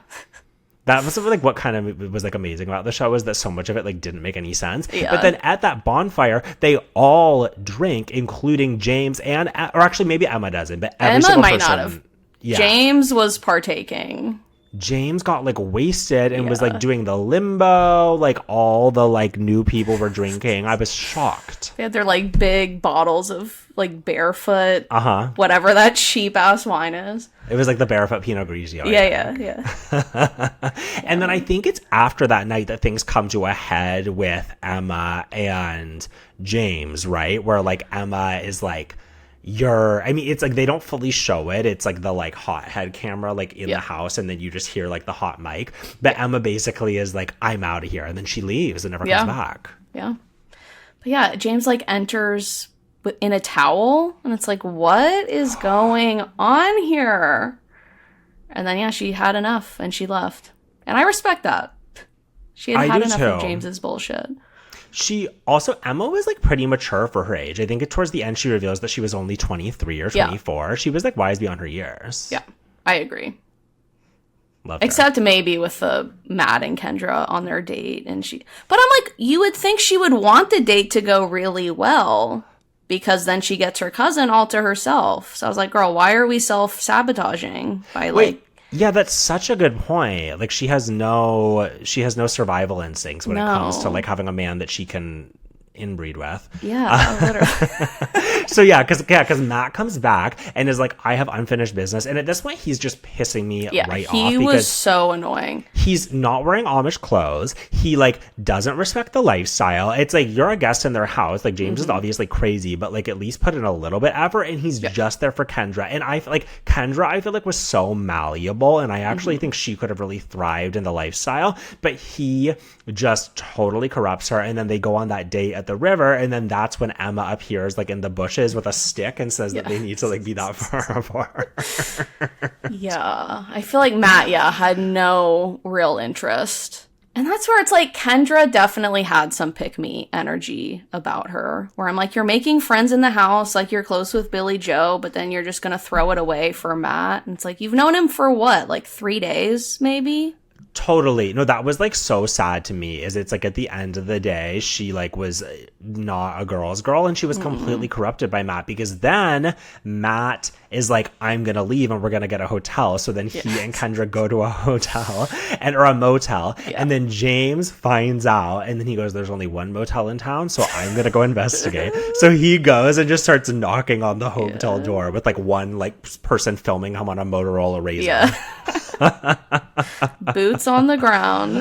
That was like what kind of was like amazing about the show, is that so much of it like didn't make any sense. Yeah. But then at that bonfire, they all drink, including James or actually maybe Emma doesn't, but Emma might not have. Yeah. James was partaking. James got like wasted and was like doing the limbo, like all the like new people were drinking. I was shocked. They had their like big bottles of like Barefoot, whatever that cheap ass wine is. It was like the Barefoot Pinot Grigio. Yeah. And then I think it's after that night that things come to a head with Emma and James, right? Where like Emma is like, it's like they don't fully show it. It's like the like hothead camera like in the house, and then you just hear like the hot mic. But Emma basically is like, I'm out of here. And then she leaves and never comes back. Yeah. But yeah, James like enters in a towel, and it's like, what is going on here? And then she had enough and she left. And I respect that. She had enough of James's bullshit. Emma was like pretty mature for her age. I think towards the end she reveals that she was only 23 or 24. Yeah. She was like wise beyond her years. Yeah, I agree. Loved Except maybe with Matt and Kendra on their date. But I'm like, you would think she would want the date to go really well, because then she gets her cousin all to herself. So I was like, girl, why are we self-sabotaging by Yeah, that's such a good point. Like she has no survival instincts when it comes to like having a man that she can inbreed with. Yeah, literally. So because Matt comes back and is like, I have unfinished business, and at this point he's just pissing me right off. He was so annoying. He's not wearing Amish clothes. He like doesn't respect the lifestyle. It's like, you're a guest in their house. Like James is obviously crazy, but like at least put in a little bit effort. And he's just there for Kendra. And I feel like was so malleable, and I actually think she could have really thrived in the lifestyle. But he just totally corrupts her. And then they go on that date at the river, and then that's when Emma appears like in the bushes with a stick and says that they need to like be that far apart. Yeah, I feel like Matt had no real interest, and that's where it's like Kendra definitely had some pick me energy about her, where I'm like, you're making friends in the house, like you're close with Billy Joe, but then you're just gonna throw it away for Matt. And it's like, you've known him for what, like 3 days maybe? Totally. No, that was like so sad to me. It's like at the end of the day, she like was not a girl's girl, and she was completely corrupted by Matt, because then Matt is like, I'm going to leave and we're going to get a hotel. So then he and Kendra go to a hotel or a motel. Yeah. And then James finds out, and then he goes, there's only one motel in town, so I'm going to go investigate. So he goes and just starts knocking on the hotel door with like one like person filming him on a Motorola Razr. Yeah. Boots on the ground.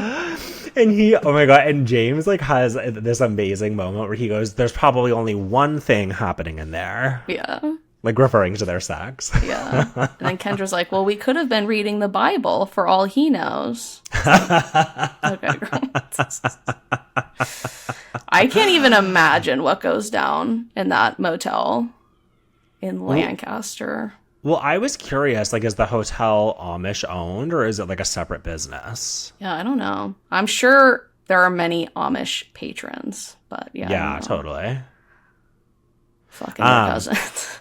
And oh my God. And James like has this amazing moment where he goes, there's probably only one thing happening in there. Yeah. Like referring to their sex. Yeah. And then Kendra's like, well, we could have been reading the Bible for all he knows. Okay, girl. I can't even imagine what goes down in that motel in Lancaster. Well, I was curious, like, is the hotel Amish owned, or is it like a separate business? Yeah, I don't know. I'm sure there are many Amish patrons, but yeah, totally. Fucking your cousins.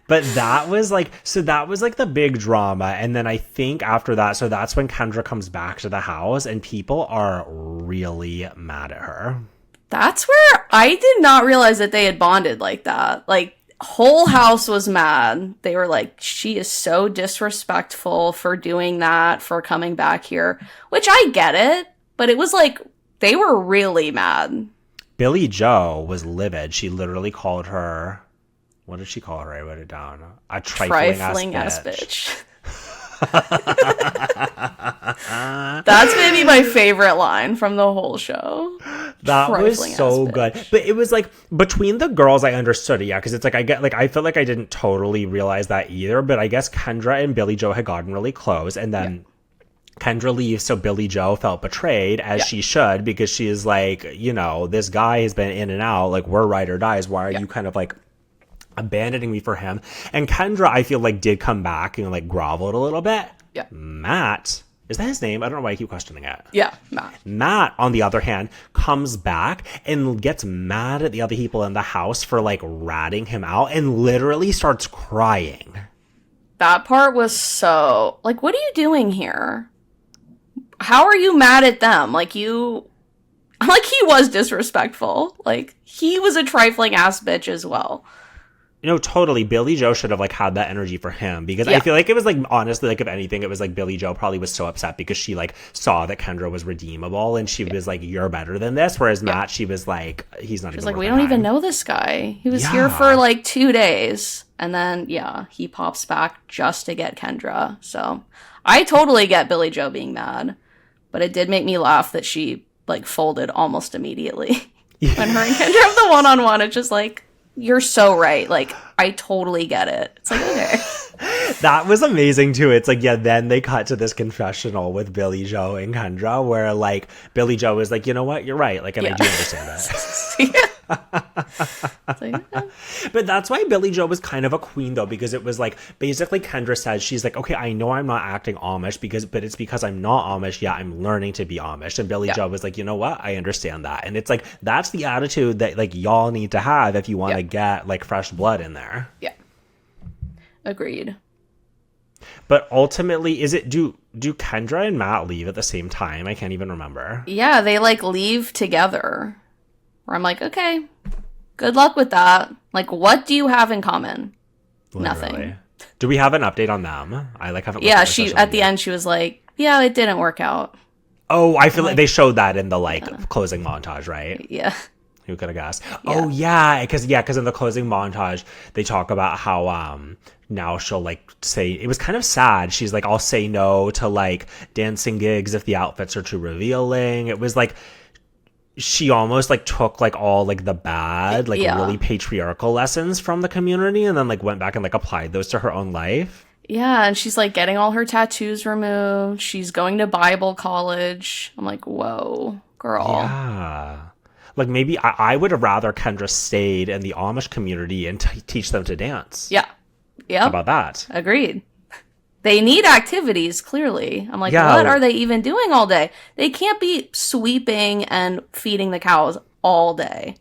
But that was like the big drama. And then I think after that, so that's when Kendra comes back to the house and people are really mad at her. That's where I did not realize that they had bonded like that. Like, whole house was mad. They were like, she is so disrespectful for doing that, for coming back here, which I get it. But it was like, they were really mad. Billy Joe was livid. She literally called her... What did she call her? I wrote it down. A trifling ass bitch. That's maybe my favorite line from the whole show. That was so good. But it was like, between the girls, I understood it. Yeah, because it's like, I feel like I didn't totally realize that either. But I guess Kendra and Billy Joe had gotten really close. And then Kendra leaves, so Billy Joe felt betrayed, as she should, because she is like, you know, this guy has been in and out. Like, we're ride or dies. Why are you kind of like abandoning me for him? And Kendra, I feel like, did come back and like groveled a little bit. Yeah. Matt, is that his name? I don't know why I keep questioning it. Yeah, Matt. Matt, on the other hand, comes back and gets mad at the other people in the house for like ratting him out and literally starts crying. That part was so like, what are you doing here? How are you mad at them? Like, he was disrespectful. Like, he was a trifling ass bitch as well. No, totally. Billy Joe should have like had that energy for him, because I feel like it was like, honestly, like if anything, it was like Billy Joe probably was so upset because she like saw that Kendra was redeemable and she was like, you're better than this. Whereas Matt, she was like, he's not. She's like, we don't even know this guy. He was here for like 2 days, and then he pops back just to get Kendra. So I totally get Billy Joe being mad, but it did make me laugh that she like folded almost immediately when her and Kendra have the one-on-one. It's just like, you're so right. Like, I totally get it. It's like, okay. That was amazing too. It's like, yeah, then they cut to this confessional with Billy Joe and Kendra where like Billy Joe is like, you know what, you're right. Like, and I do understand that. But that's why Billy Joe was kind of a queen though, because it was like basically Kendra said, she's like, okay, I know I'm not acting Amish but it's because I'm not Amish. Yeah, I'm learning to be Amish. And Billy Joe was like, you know what, I understand that. And it's like, that's the attitude that like y'all need to have if you want to get like fresh blood in there. Yeah. Agreed. But ultimately, do Kendra and Matt leave at the same time? I can't even remember. Yeah, they like leave together. Where I'm like, okay, good luck with that. Like, what do you have in common? Literally. Nothing. Do we have an update on them? I like haven't. Yeah, she at the end she was like, yeah, it didn't work out. Oh, I feel like they showed that in the like closing montage, right? Yeah. Who could have guessed? Yeah. Oh yeah, because in the closing montage they talk about how now she'll like say, it was kind of sad. She's like, I'll say no to like dancing gigs if the outfits are too revealing. It was like she almost like took like all like the bad like really patriarchal lessons from the community and then like went back and like applied those to her own life. Yeah, and she's like getting all her tattoos removed. She's going to Bible college. I'm like, whoa, girl. Yeah. Like, maybe I would have rather Kendra stayed in the Amish community and teach them to dance. Yeah. Yeah. How about that? Agreed. They need activities, clearly. I'm like, what are they even doing all day? They can't be sweeping and feeding the cows all day.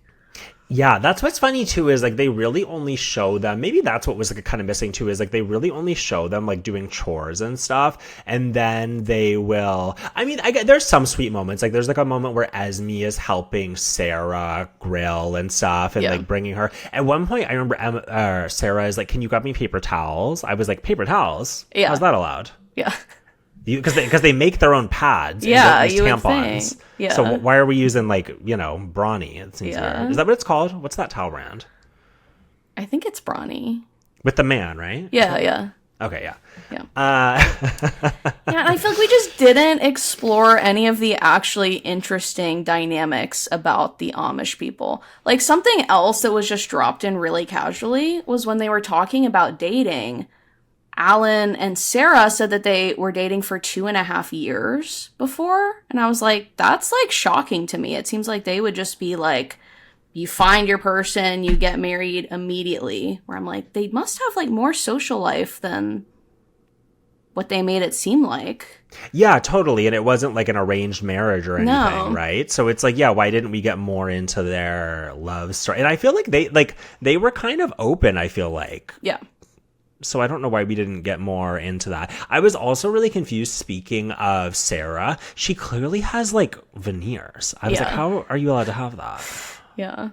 Yeah, that's what's funny too is like they really only show them, maybe that's what was like kind of missing too, is like they really only show them like doing chores and stuff, and then they will, I mean, there's some sweet moments, like there's like a moment where Esme is helping Sarah grill and stuff and like bringing her. At one point I remember Sarah is like, can you grab me paper towels? I was like, paper towels? Yeah. How's that allowed? Yeah. Because they make their own pads. Yeah, and you tampons. would think. Yeah. So why are we using like, Brawny? It seems weird. Is that what it's called? What's that towel brand? I think it's Brawny. With the man, right? Yeah. Okay, yeah. Yeah. Yeah, and I feel like we just didn't explore any of the actually interesting dynamics about the Amish people. Like, something else that was just dropped in really casually was when they were talking about dating. Alan and Sarah said that they were dating for 2.5 years before. And I was like, that's like shocking to me. It seems like they would just be like, you find your person, you get married immediately. Where I'm like, they must have like more social life than what they made it seem like. Yeah, totally. And it wasn't like an arranged marriage or anything, right? So it's like, yeah, why didn't we get more into their love story? And I feel like they were kind of open, I feel like. Yeah. So I don't know why we didn't get more into that. I was also really confused, speaking of Sarah. She clearly has, like, veneers. I was like, how are you allowed to have that? Yeah.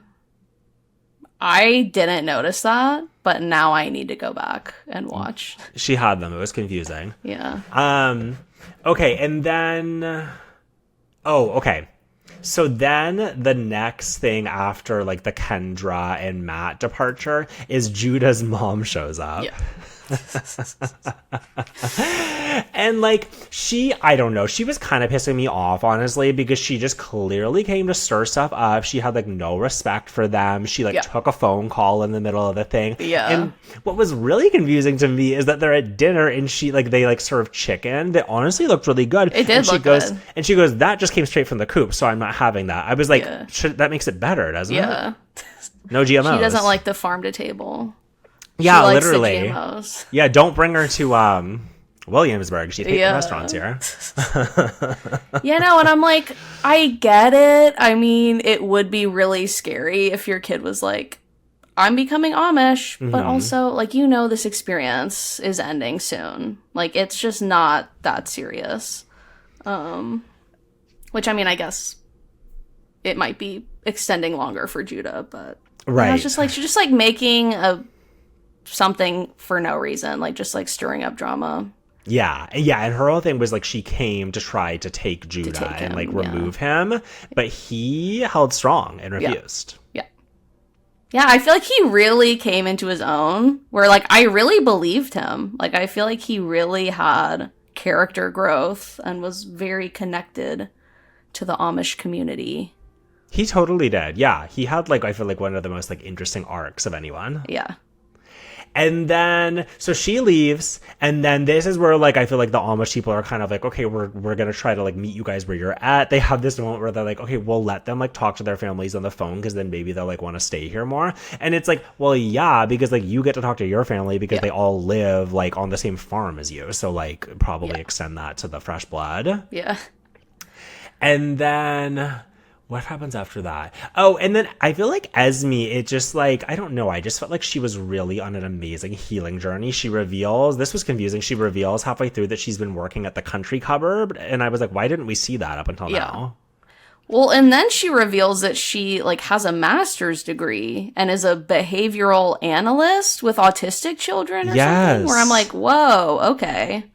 I didn't notice that, but now I need to go back and watch. She had them. It was confusing. Yeah. Okay, and then... Oh, okay. So then the next thing after like the Kendra and Matt departure is Judah's mom shows up. Yeah. And like I don't know, she was kind of pissing me off, honestly, because she just clearly came to stir stuff up. She had like no respect for them. She like took a phone call in the middle of the thing. Yeah. And what was really confusing to me is that they're at dinner and they like serve chicken that honestly looked really good. It did look good. And she goes, that just came straight from the coop, so I'm not having that. I was like, that makes it better, doesn't it? Yeah. No GMOs. She doesn't like the farm to table. Yeah, she likes literally. The GMOs. Yeah, don't bring her to Williamsburg. She'd hate the restaurants here. Yeah, no, and I'm like, I get it. I mean, it would be really scary if your kid was like, I'm becoming Amish, but also, like, this experience is ending soon. Like, it's just not that serious. Which, I mean, I guess it might be extending longer for Judah, but... Right. It's just like, she's just, like, making something for no reason, like, just, like, stirring up drama. Yeah, and her whole thing was, like, she came to try to take Judah and, like, remove him, but he held strong and refused. Yeah, I feel like he really came into his own, where, like, I really believed him. Like, I feel like he really had character growth and was very connected to the Amish community. He totally did. Yeah. He had like, I feel like one of the most like interesting arcs of anyone. Yeah. And then, so she leaves, and then this is where, like, I feel like the Amish people are kind of like, okay, we're gonna try to, like, meet you guys where you're at. They have this moment where they're like, okay, we'll let them, like, talk to their families on the phone, because then maybe they'll, like, want to stay here more. And it's like, well, yeah, because, like, you get to talk to your family because they all live, like, on the same farm as you. So, like, probably extend that to the fresh blood. Yeah. And then... what happens after that? Oh, and then I feel like Esme, it just like, I don't know. I just felt like she was really on an amazing healing journey. She reveals, this was confusing. She reveals halfway through that she's been working at the country cupboard. And I was like, why didn't we see that up until now? Well, and then she reveals that she like has a master's degree and is a behavioral analyst with autistic children or something. Where I'm like, whoa, okay.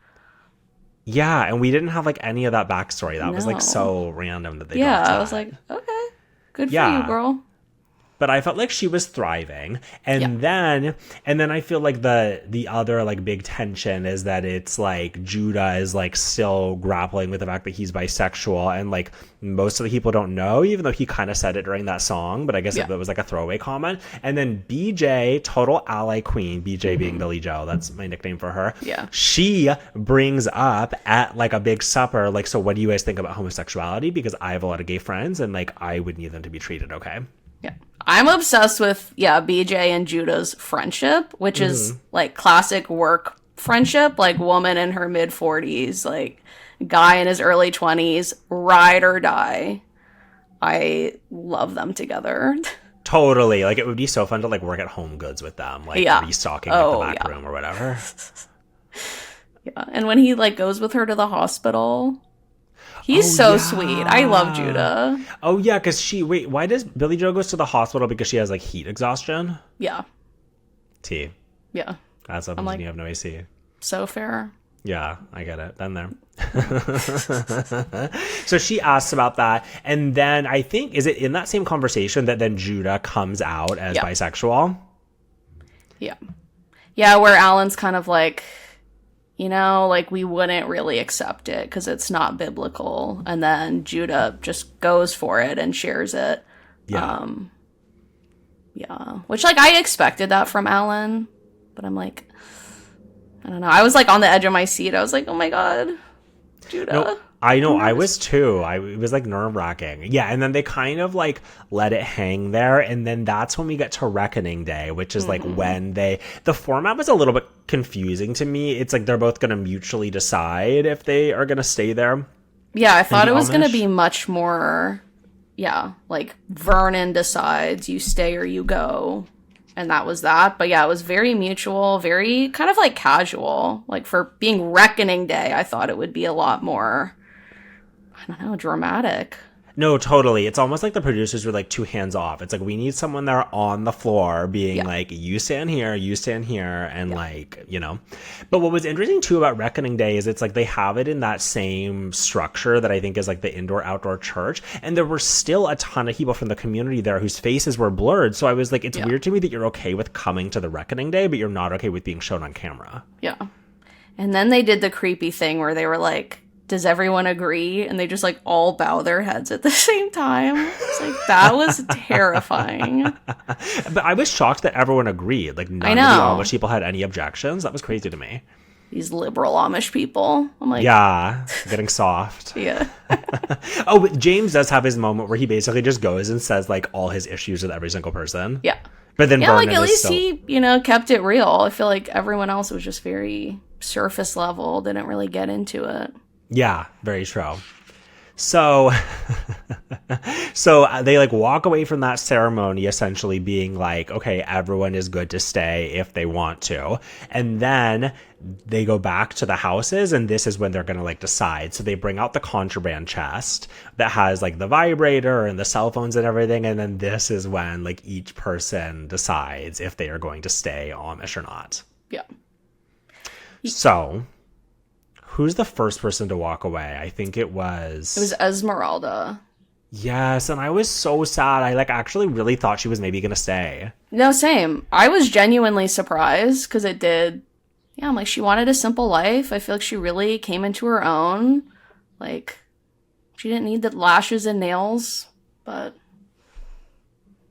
Yeah, and we didn't have like any of that backstory. That was like so random that they dropped that. I was like, okay, good for you, girl. But I felt like she was thriving. And then I feel like the other like big tension is that it's like Judah is like still grappling with the fact that he's bisexual, and like most of the people don't know, even though he kind of said it during that song, but I guess it was like a throwaway comment. And then BJ, total ally queen, BJ being Billy Joe, that's my nickname for her. Yeah. She brings up at like a big supper, like, so what do you guys think about homosexuality? Because I have a lot of gay friends and like I would need them to be treated okay. Yeah. I'm obsessed with, BJ and Judah's friendship, which is, like, classic work friendship, like, woman in her mid-40s, like, guy in his early 20s, ride or die. I love them together. Totally. Like, it would be so fun to, like, work at Home Goods with them, like, restocking like, the back room or whatever. And when he, like, goes with her to the hospital... He's so sweet. I love Judah. Oh, yeah, because why does Billy Joe goes to the hospital? Because she has, like, heat exhaustion? Yeah. T. Yeah. That's something like, you have no AC. So fair. Yeah, I get it. Been there. So she asks about that. And then I think, is it in that same conversation that then Judah comes out as bisexual? Yeah. Yeah, where Alan's kind of like... like, we wouldn't really accept it because it's not biblical. And then Judah just goes for it and shares it. Yeah. Which, like, I expected that from Alan. But I'm like, I don't know. I was, like, on the edge of my seat. I was like, oh, my God. Judah. No, I know. I was, too. It was, like, nerve-wracking. Yeah, and then they kind of, like, let it hang there. And then that's when we get to Reckoning Day, which is, like, when the format was a little bit confusing to me. It's like they're both going to mutually decide if they are going to stay there. Yeah, I thought it was going to be much more, like Vernon decides you stay or you go. And that was that. But yeah, it was very mutual, very kind of like casual. Like for being Reckoning Day, I thought it would be a lot more, I don't know, dramatic. No, totally. It's almost like the producers were like too hands off. It's like, we need someone there on the floor being like, you stand here, and like, But what was interesting too about Reckoning Day is it's like they have it in that same structure that I think is like the indoor-outdoor church. And there were still a ton of people from the community there whose faces were blurred. So I was like, it's weird to me that you're okay with coming to the Reckoning Day, but you're not okay with being shown on camera. Yeah. And then they did the creepy thing where they were like, does everyone agree? And they just like all bow their heads at the same time. It's like, that was terrifying. But I was shocked that everyone agreed. Like none of the Amish people had any objections. That was crazy to me. These liberal Amish people. I'm like, yeah, getting soft. Yeah. Oh, but James does have his moment where he basically just goes and says like all his issues with every single person. Yeah. But then Vernon like at least he, kept it real. I feel like everyone else was just very surface level, didn't really get into it. Yeah, very true. So, they like walk away from that ceremony essentially being like, okay, everyone is good to stay if they want to. And then they go back to the houses and this is when they're going to like decide. So they bring out the contraband chest that has like the vibrator and the cell phones and everything. And then this is when like each person decides if they are going to stay Amish or not. Yeah. So... who's the first person to walk away? I think it was... It was Esmeralda. Yes, and I was so sad. I, like, actually really thought she was maybe going to stay. No, same. I was genuinely surprised, because it did... Yeah, I'm like, she wanted a simple life. I feel like she really came into her own. Like, she didn't need the lashes and nails, but...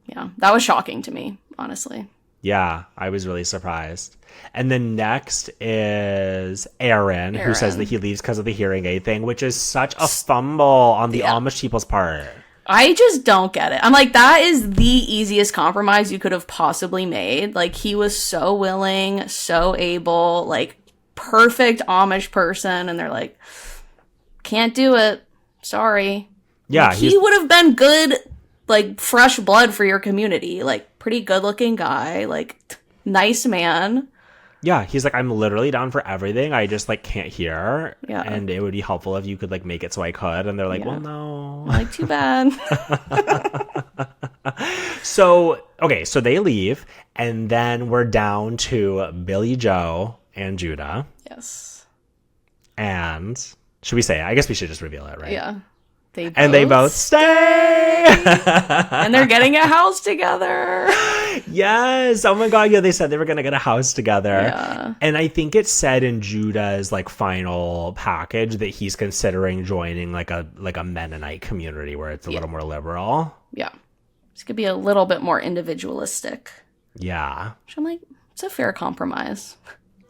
Yeah, that was shocking to me, honestly. Yeah, I was really surprised. And then next is Aaron, who says that he leaves because of the hearing aid thing, which is such a fumble on the Amish people's part. I just don't get it. I'm like, that is the easiest compromise you could have possibly made. Like, he was so willing, so able, like, perfect Amish person, and they're like, can't do it. Sorry. Yeah, like, he would have been good, like, fresh blood for your community. Like, pretty good-looking guy, like, nice man. Yeah, he's like, I'm literally down for everything. I just, like, can't hear. Yeah. And it would be helpful if you could, like, make it so I could. And they're like, well, no. I'm like, too bad. So they leave. And then we're down to Billy Joe and Judah. Yes. And should we say it? I guess we should just reveal it, right? Yeah. They both stay. And they're getting a house together. Yes. Oh my God. Yeah, they said they were going to get a house together. Yeah. And I think it said in Judah's like final package that he's considering joining like a Mennonite community where it's a little more liberal. Yeah. This could be a little bit more individualistic. Yeah. Which I'm like, it's a fair compromise.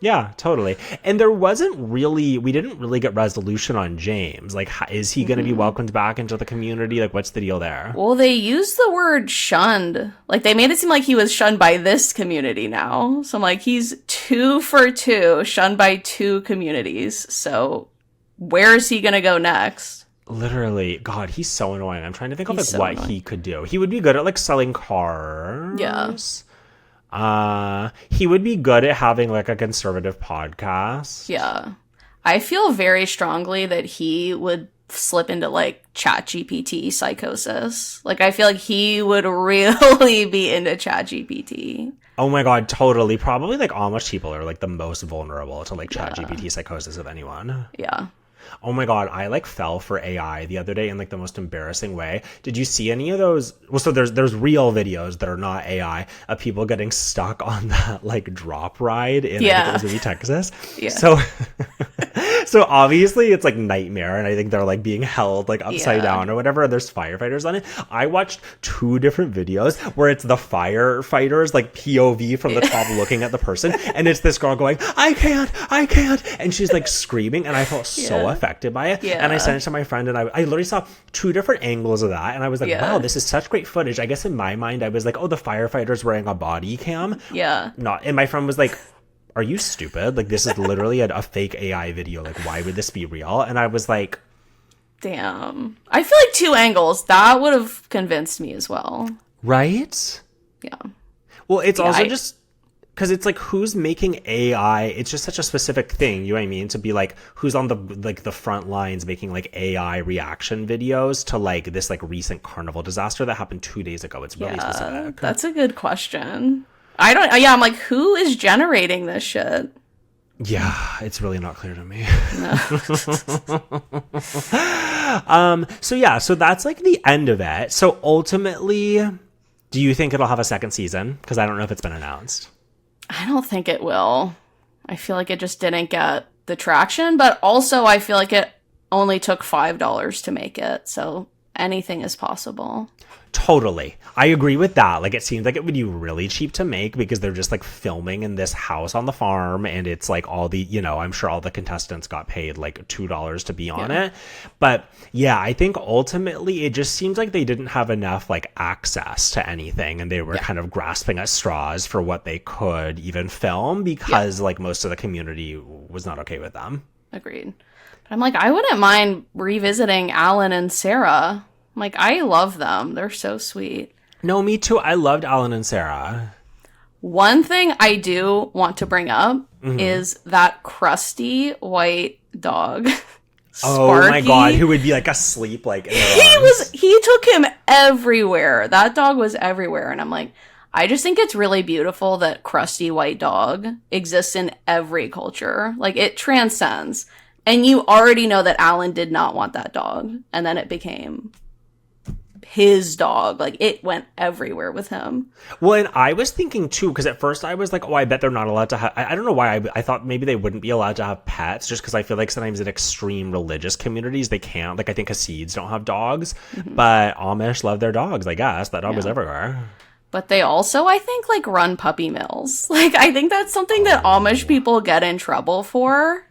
Yeah, totally. And we didn't really get resolution on James. Like, is he going to be welcomed back into the community? Like, what's the deal there? Well, they used the word shunned. Like, they made it seem like he was shunned by this community now. So I'm like, he's 2 for 2, shunned by 2 communities. So where is he going to go next? Literally, God, he's so annoying. I'm trying to think of like what he could do. He would be good at like selling cars. Yeah. He would be good at having like a conservative podcast. Yeah. I feel very strongly that he would slip into like ChatGPT psychosis. Like, I feel like he would really be into ChatGPT. Oh my God, totally. Probably like Amish people are like the most vulnerable to like ChatGPT psychosis of anyone. Yeah. Oh my God, I like fell for AI the other day in like the most embarrassing way. Did you see any of those? Well, so there's real videos that are not AI of people getting stuck on that like drop ride in I think it was maybe Texas. Yeah. So obviously it's like nightmare, and I think they're like being held like upside down or whatever. And there's firefighters on it. I watched 2 different videos where it's the firefighters like POV from the top looking at the person, and it's this girl going, I can't, and she's like screaming, and I felt so affected by it. And I sent it to my friend, and I literally saw 2 different angles of that, and I was like, wow, this is such great footage. I guess in my mind I was like, oh, the firefighter's wearing a body cam. Not, and my friend was like, are you stupid? Like, this is literally a fake AI video. Like, why would this be real? And I was like, damn. I feel like 2 angles, that would have convinced me as well. Right? Yeah. Well, it's also just because it's like, who's making AI? It's just such a specific thing, you know what I mean? To be like, who's on the front lines making like AI reaction videos to like this like recent carnival disaster that happened 2 days ago. It's really specific. That's a good question. I'm like, who is generating this shit? Yeah, it's really not clear to me. No. So that's like the end of it. So ultimately, do you think it'll have a second season? Because I don't know if it's been announced. I don't think it will. I feel like it just didn't get the traction, but also I feel like it only took $5 to make it. So anything is possible. Totally. I agree with that. Like, it seems like it would be really cheap to make because they're just like filming in this house on the farm, and it's like all the, you know, I'm sure all the contestants got paid like $2 to be on it. But yeah, I think ultimately it just seems like they didn't have enough like access to anything, and they were kind of grasping at straws for what they could even film because like most of the community was not okay with them. Agreed. But I'm like, I wouldn't mind revisiting Alan and Sarah. Like, I love them. They're so sweet. No, me too. I loved Alan and Sarah. One thing I do want to bring up is that crusty white dog. Oh my God, who would be like asleep like in their arms. He took him everywhere. That dog was everywhere. And I'm like, I just think it's really beautiful that crusty white dog exists in every culture. Like, it transcends. And you already know that Alan did not want that dog. And then it became his dog. Like, it went everywhere with him. Well, and I was thinking too, because at first I was like, oh, I bet they're not allowed to have, I don't know why, I thought maybe they wouldn't be allowed to have pets, just because I feel like sometimes in extreme religious communities they can't. Like, I think Hasids don't have dogs, but Amish love their dogs, I guess. That dog was everywhere. But they also, I think, like, run puppy mills. Like, I think that's something that Amish people get in trouble for.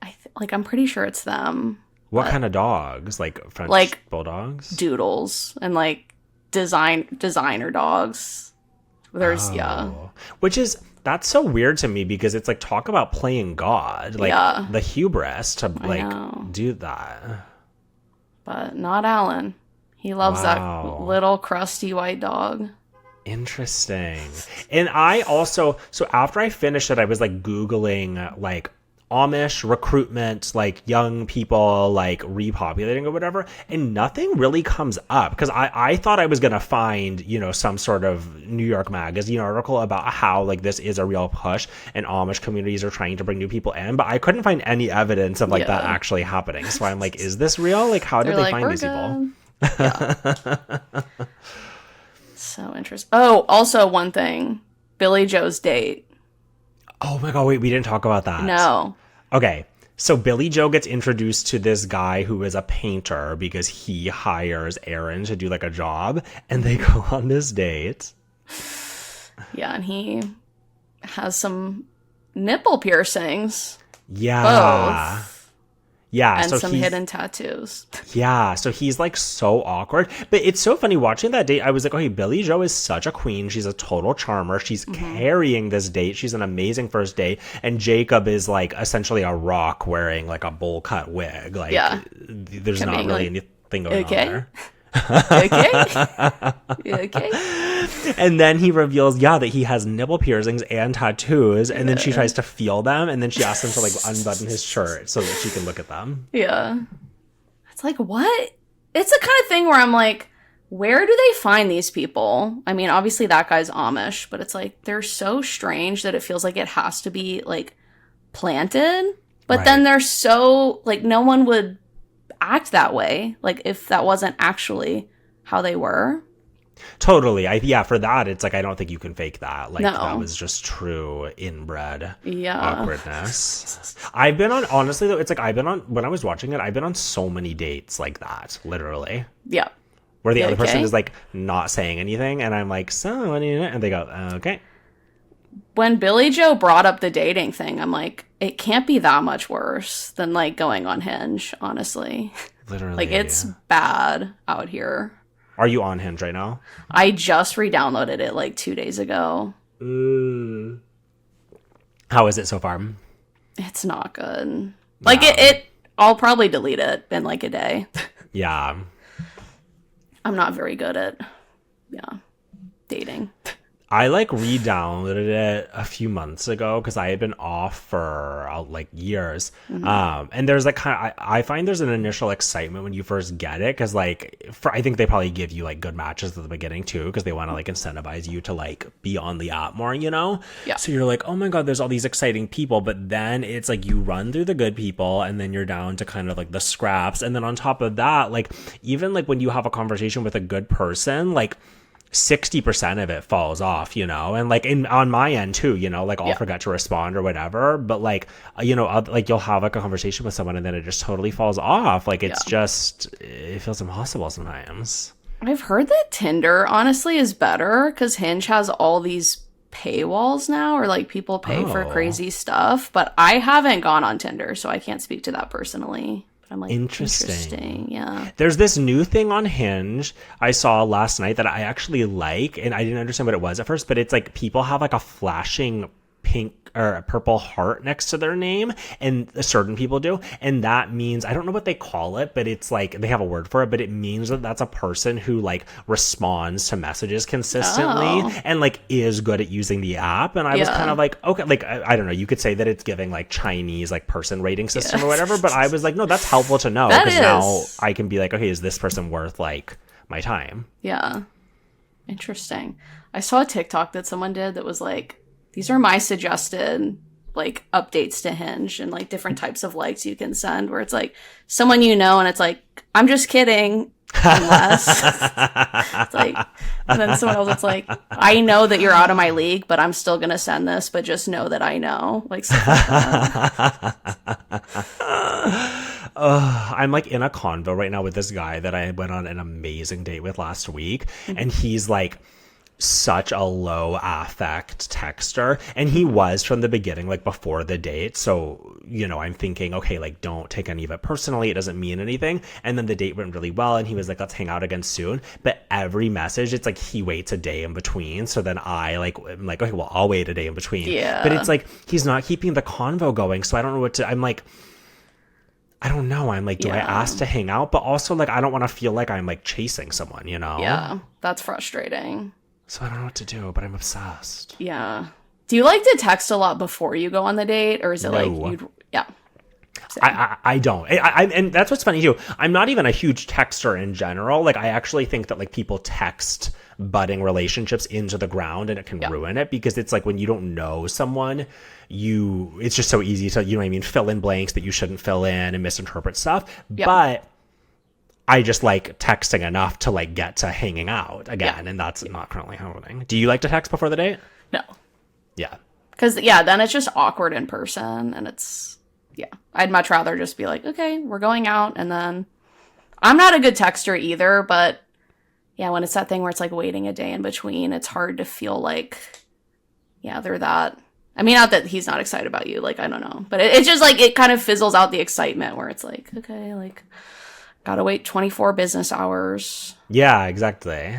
I'm pretty sure it's them. What kind of dogs? Like French bulldogs? Doodles and, like, designer dogs. There's, That's so weird to me because it's like, talk about playing God. Like, the hubris to, like, do that. But not Alan. He loves that little crusty white dog. Interesting. And I also, so after I finished it, I was like Googling like Amish recruitment, like young people, like repopulating or whatever, and nothing really comes up because I thought I was going to find, some sort of New York Magazine article about how like this is a real push and Amish communities are trying to bring new people in, but I couldn't find any evidence of like that actually happening. So I'm like, is this real? Like, how did they find these people? Yeah. So interesting. Oh, also one thing. Billy Joe's date. Oh my God, wait, we didn't talk about that. No. Okay, so Billy Joe gets introduced to this guy who is a painter because he hires Aaron to do like a job, and they go on this date. Yeah, and he has some nipple piercings. Yeah. Both. Yeah, and so some hidden tattoos. Yeah, so he's like so awkward. But it's so funny watching that date. I was like, okay, Billie Joe is such a queen. She's a total charmer. She's carrying this date. She's an amazing first date. And Jacob is like essentially a rock wearing like a bowl cut wig. Like, there's not really anything going on there. Okay. And then he reveals, that he has nipple piercings and tattoos. And then she tries to feel them. And then she asks him to like unbutton his shirt so that she can look at them. Yeah. It's like, what? It's the kind of thing where I'm like, where do they find these people? I mean, obviously that guy's Amish, but it's like, they're so strange that it feels like it has to be like planted. But then they're so like, no one would act that way, like if that wasn't actually how they were. Totally. For that it's like I don't think you can fake that. Like that was just true inbred awkwardness. I've been on, honestly though, it's like I've been on, when I was watching it, I've been on so many dates like that, literally. Yeah. Where the other person is like not saying anything and I'm like, so what do you know? And they go, okay. When Billy Joe brought up the dating thing, I'm like, it can't be that much worse than like going on Hinge, honestly. Literally. Like it's bad out here. Are you on Hinge right now? I just re-downloaded it like 2 days ago. How is it so far? It's not good. Like it I'll probably delete it in like a day. Yeah. I'm not very good at dating. I like re-downloaded it a few months ago because I had been off for like years. And there's like I find there's an initial excitement when you first get it because like I think they probably give you like good matches at the beginning too because they want to like incentivize you to like be on the app more, Yeah. So you're like, oh my God, there's all these exciting people. But then it's like you run through the good people and then you're down to kind of like the scraps. And then on top of that, like even like when you have a conversation with a good person, like 60% of it falls off, and like on my end too, like I'll forget to respond or whatever, but like, like you'll have like a conversation with someone and then it just totally falls off. Like it's just, it feels impossible sometimes. I've heard that Tinder honestly is better because Hinge has all these paywalls now or like people pay for crazy stuff, but I haven't gone on Tinder, so I can't speak to that personally. I'm like, interesting. Yeah. There's this new thing on Hinge I saw last night that I actually like, and I didn't understand what it was at first, but it's like people have like a flashing pink or a purple heart next to their name, and certain people do, and that means, I don't know what they call it, but it's like they have a word for it, but it means that that's a person who like responds to messages consistently and like is good at using the app. And I was kind of like, okay, like I don't know, you could say that it's giving like Chinese like person rating system or whatever, but I was like, no, that's helpful to know because now I can be like, okay, is this person worth like my time? Yeah. Interesting. I saw a TikTok that someone did that was like, these are my suggested like updates to Hinge and like different types of likes you can send, where it's like someone and it's like, I'm just kidding, unless it's like, and then someone else it's like, I know that you're out of my league, but I'm still gonna send this, but just know that I know, like stuff like that. I'm like in a convo right now with this guy that I went on an amazing date with last week, and he's like such a low affect texter, and he was from the beginning, like before the date. So, you know, I'm thinking, okay, like don't take any of it personally. It doesn't mean anything. And then the date went really well, and he was like, let's hang out again soon. But every message, it's like he waits a day in between. So then I'm like, okay, well, I'll wait a day in between. Yeah. But it's like he's not keeping the convo going. So I don't know what to. I'm like, I don't know. I'm like, do I ask to hang out? But also, like, I don't want to feel like I'm like chasing someone, you know? Yeah, that's frustrating. So I don't know what to do, but I'm obsessed. Yeah. Do you like to text a lot before you go on the date, or is it like you'd? Yeah. I don't. And that's what's funny too. I'm not even a huge texter in general. Like, I actually think that like people text budding relationships into the ground, and it can ruin it, because it's like when you don't know someone, it's just so easy to, you know what I mean, fill in blanks that you shouldn't fill in and misinterpret stuff. Yep. But I just like texting enough to like get to hanging out again, and that's not currently happening. Do you like to text before the date? No. Yeah. Because, then it's just awkward in person, and it's, I'd much rather just be like, okay, we're going out, and then I'm not a good texter either, but when it's that thing where it's like waiting a day in between, it's hard to feel like, they're that. I mean, not that he's not excited about you, like, I don't know, but it's just like, it kind of fizzles out the excitement where it's like, okay, like, gotta wait 24 business hours. Yeah, exactly.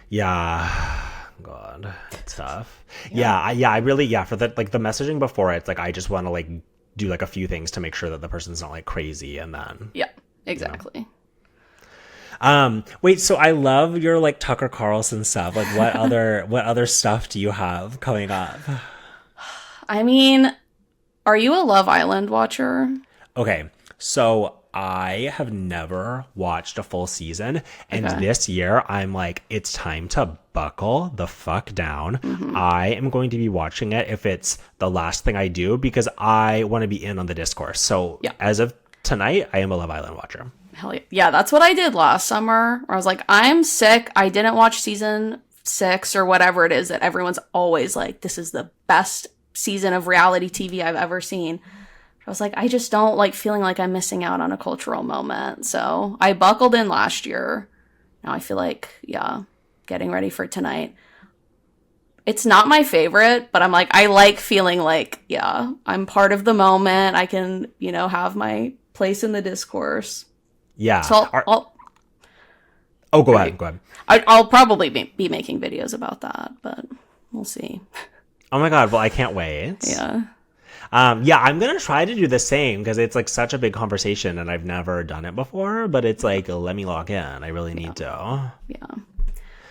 Yeah. God, it's tough. I really, for the, like the messaging before, it's like, I just want to like do like a few things to make sure that the person's not like crazy. And then. Yeah, exactly. You know. Wait, so I love your like Tucker Carlson stuff. Like what other stuff do you have coming up? I mean, are you a Love Island watcher? Okay, so I have never watched a full season, and this year I'm like, it's time to buckle the fuck down. Mm-hmm. I am going to be watching it if it's the last thing I do, because I want to be in on the discourse. So as of tonight, I am a Love Island watcher. Hell yeah. Yeah, that's what I did last summer, where I was like, I'm sick. I didn't watch season 6 or whatever it is that everyone's always like, this is the best season of reality TV I've ever seen. I was like, I just don't like feeling like I'm missing out on a cultural moment. So I buckled in last year. Now I feel like, getting ready for tonight. It's not my favorite, but I'm like, I like feeling like, I'm part of the moment. I can, have my place in the discourse. Yeah. So go ahead. I'll probably be making videos about that, but we'll see. Oh my God. Well, I can't wait. Yeah. I'm going to try to do the same, because it's like such a big conversation and I've never done it before, but it's like, let me log in. I really need to. Yeah.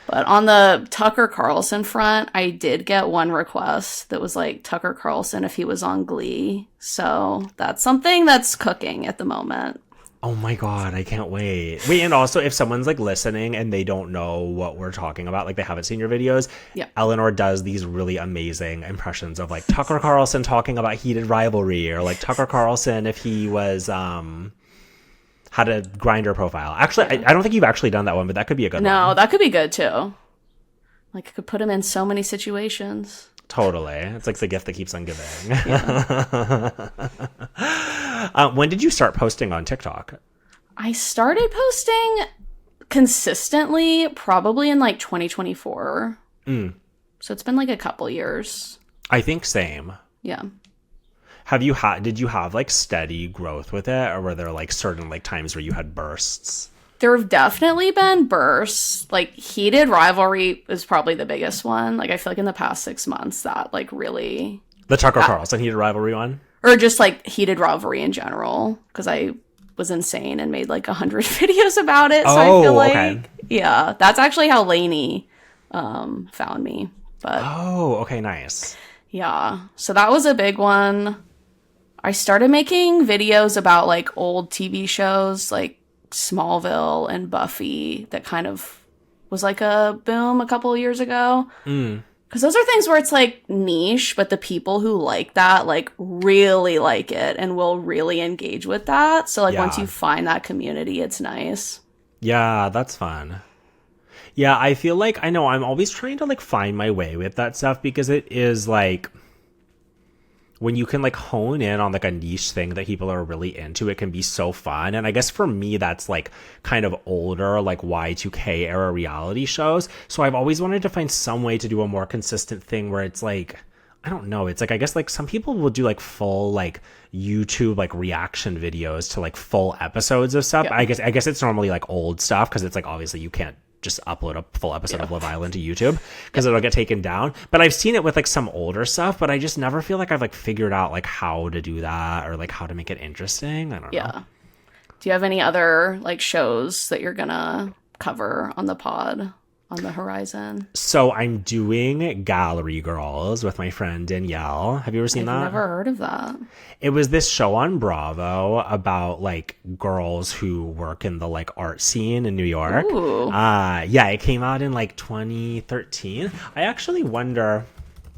But on the Tucker Carlson front, I did get one request that was like Tucker Carlson if he was on Glee. So that's something that's cooking at the moment. Oh my God, I can't wait. Wait, and also if someone's like listening and they don't know what we're talking about, like they haven't seen your videos, Eleanor does these really amazing impressions of like Tucker Carlson talking about heated rivalry, or like Tucker Carlson if he was had a Grindr profile. Actually, I don't think you've actually done that one, but that could be a good one. No, that could be good too. Like, I could put him in so many situations. Totally. It's like the gift that keeps on giving. When did you start posting on TikTok? I started posting consistently probably in like 2024. So it's been like a couple years. I think same. Yeah. Did you have like steady growth with it, or were there like certain like times where you had bursts? There have definitely been bursts. Like, heated rivalry is probably the biggest one. Like, I feel like in the past 6 months that like really... The Tucker Carlson heated rivalry one? Or just like heated rivalry in general, because I was insane and made like 100 videos about it. So I feel like, that's actually how Lainey found me. But okay, nice. Yeah, so that was a big one. I started making videos about like old TV shows like Smallville and Buffy that kind of was like a boom a couple of years ago. Because those are things where it's like niche, but the people who like that like really like it and will really engage with that. So like once you find that community, it's nice. Yeah, that's fun. Yeah, I feel like, I know I'm always trying to like find my way with that stuff, because it is like, when you can like hone in on like a niche thing that people are really into, it can be so fun. And I guess for me, that's like kind of older, like Y2K era reality shows. So I've always wanted to find some way to do a more consistent thing where it's like, I don't know. It's like, I guess like some people will do like full like YouTube like reaction videos to like full episodes of stuff. Yeah. I guess it's normally like old stuff because it's like obviously you can't just upload a full episode of Love Island to YouTube because it'll get taken down. But I've seen it with like some older stuff, but I just never feel like I've like figured out like how to do that or like how to make it interesting. I don't know. Do you have any other like shows that you're gonna cover on the pod? On the horizon? So I'm doing Gallery Girls with my friend Danielle. Have you ever seen that? I've never heard of that. It was this show on Bravo about like girls who work in the like art scene in New York. Ooh. Yeah, it came out in like 2013. I actually wonder,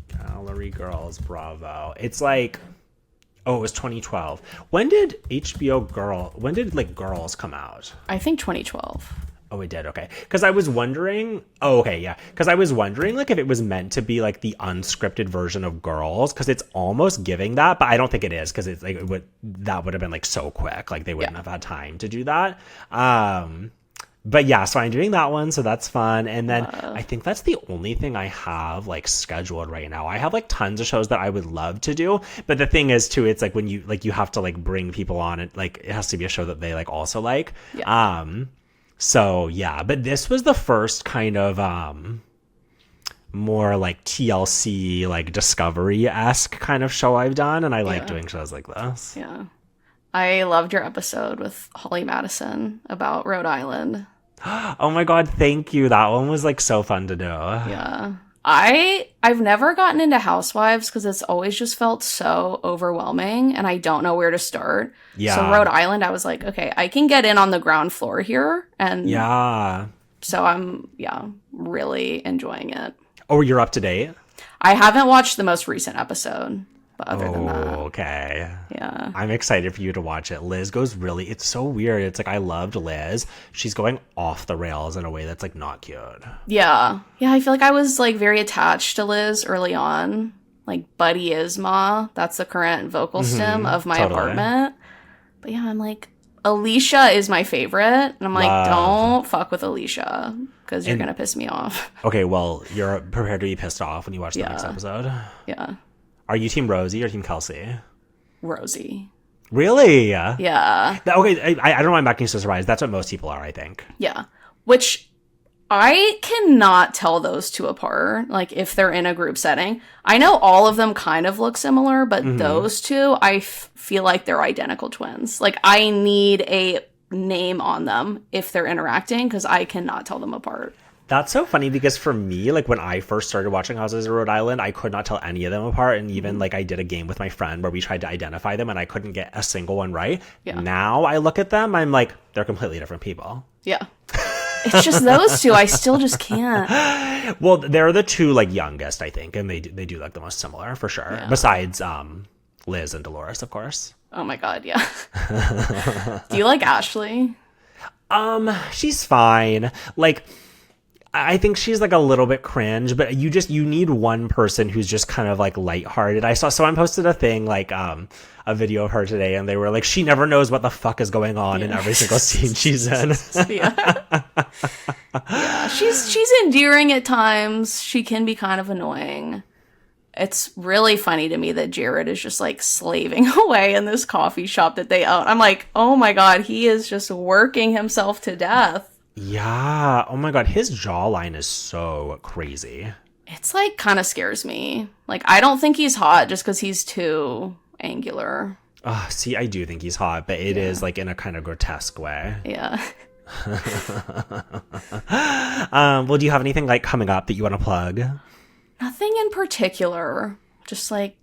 Gallery Girls Bravo. It's like, oh, it was 2012. When did when did like Girls come out? I think 2012. Oh, it did. Okay. Because I was wondering. Oh, okay. Yeah. Because I was wondering like if it was meant to be like the unscripted version of Girls, because it's almost giving that, but I don't think it is because it's like that would have been like so quick. Like they wouldn't have had time to do that. But yeah, so I'm doing that one, so that's fun. And then I think that's the only thing I have like scheduled right now. I have like tons of shows that I would love to do, but the thing is too, it's like when you have to like bring people on it, like it has to be a show that they like also like. Yeah. So yeah, but this was the first kind of more like TLC, like Discovery-esque kind of show I've done, and I like doing shows like this. Yeah. I loved your episode with Holly Madison about Rhode Island. Oh my god, thank you. That one was like so fun to do. Yeah. I've never gotten into Housewives because it's always just felt so overwhelming and I don't know where to start. Yeah. So Rhode Island, I was like, okay, I can get in on the ground floor here. And yeah. So I'm really enjoying it. Oh, you're up to date? I haven't watched the most recent episode, but other than that. Okay. Yeah. I'm excited for you to watch it. Liz goes really, it's so weird. It's like, I loved Liz. She's going off the rails in a way that's like not cute. Yeah. Yeah, I feel like I was like very attached to Liz early on. Like Buddy Isma, that's the current vocal stem of my apartment. But yeah, I'm like, Alicia is my favorite. And I'm like, don't fuck with Alicia because you're going to piss me off. Okay, well, you're prepared to be pissed off when you watch the next episode. Yeah. Are you Team Rosie or Team Kelsey? Rosie. Really? Yeah. Okay, I don't know why I'm acting so surprised. That's what most people are, I think. Yeah. Which I cannot tell those two apart, like if they're in a group setting. I know all of them kind of look similar, but those two, I feel like they're identical twins. Like I need a name on them if they're interacting because I cannot tell them apart. That's so funny because for me, like when I first started watching Houses of Rhode Island, I could not tell any of them apart. And even like I did a game with my friend where we tried to identify them and I couldn't get a single one right. Yeah. Now I look at them, I'm like, they're completely different people. Yeah. It's just those two. I still just can't. Well, they're the two like youngest, I think. And they do like the most similar for sure. Yeah. Besides Liz and Dolores, of course. Oh my God. Yeah. Do you like Ashley? She's fine. Like, I think she's like a little bit cringe, but you need one person who's just kind of like lighthearted. I saw someone posted a thing like a video of her today and they were like, she never knows what the fuck is going on in every single scene she's in. Yeah, she's endearing at times. She can be kind of annoying. It's really funny to me that Jared is just like slaving away in this coffee shop that they own. I'm like, oh my God, he is just working himself to death. Yeah. Oh my God. His jawline is so crazy. It's like kind of scares me. Like, I don't think he's hot just because he's too angular. Oh, see, I do think he's hot, but it is like in a kind of grotesque way. Yeah. Well, do you have anything like coming up that you want to plug? Nothing in particular. Just like,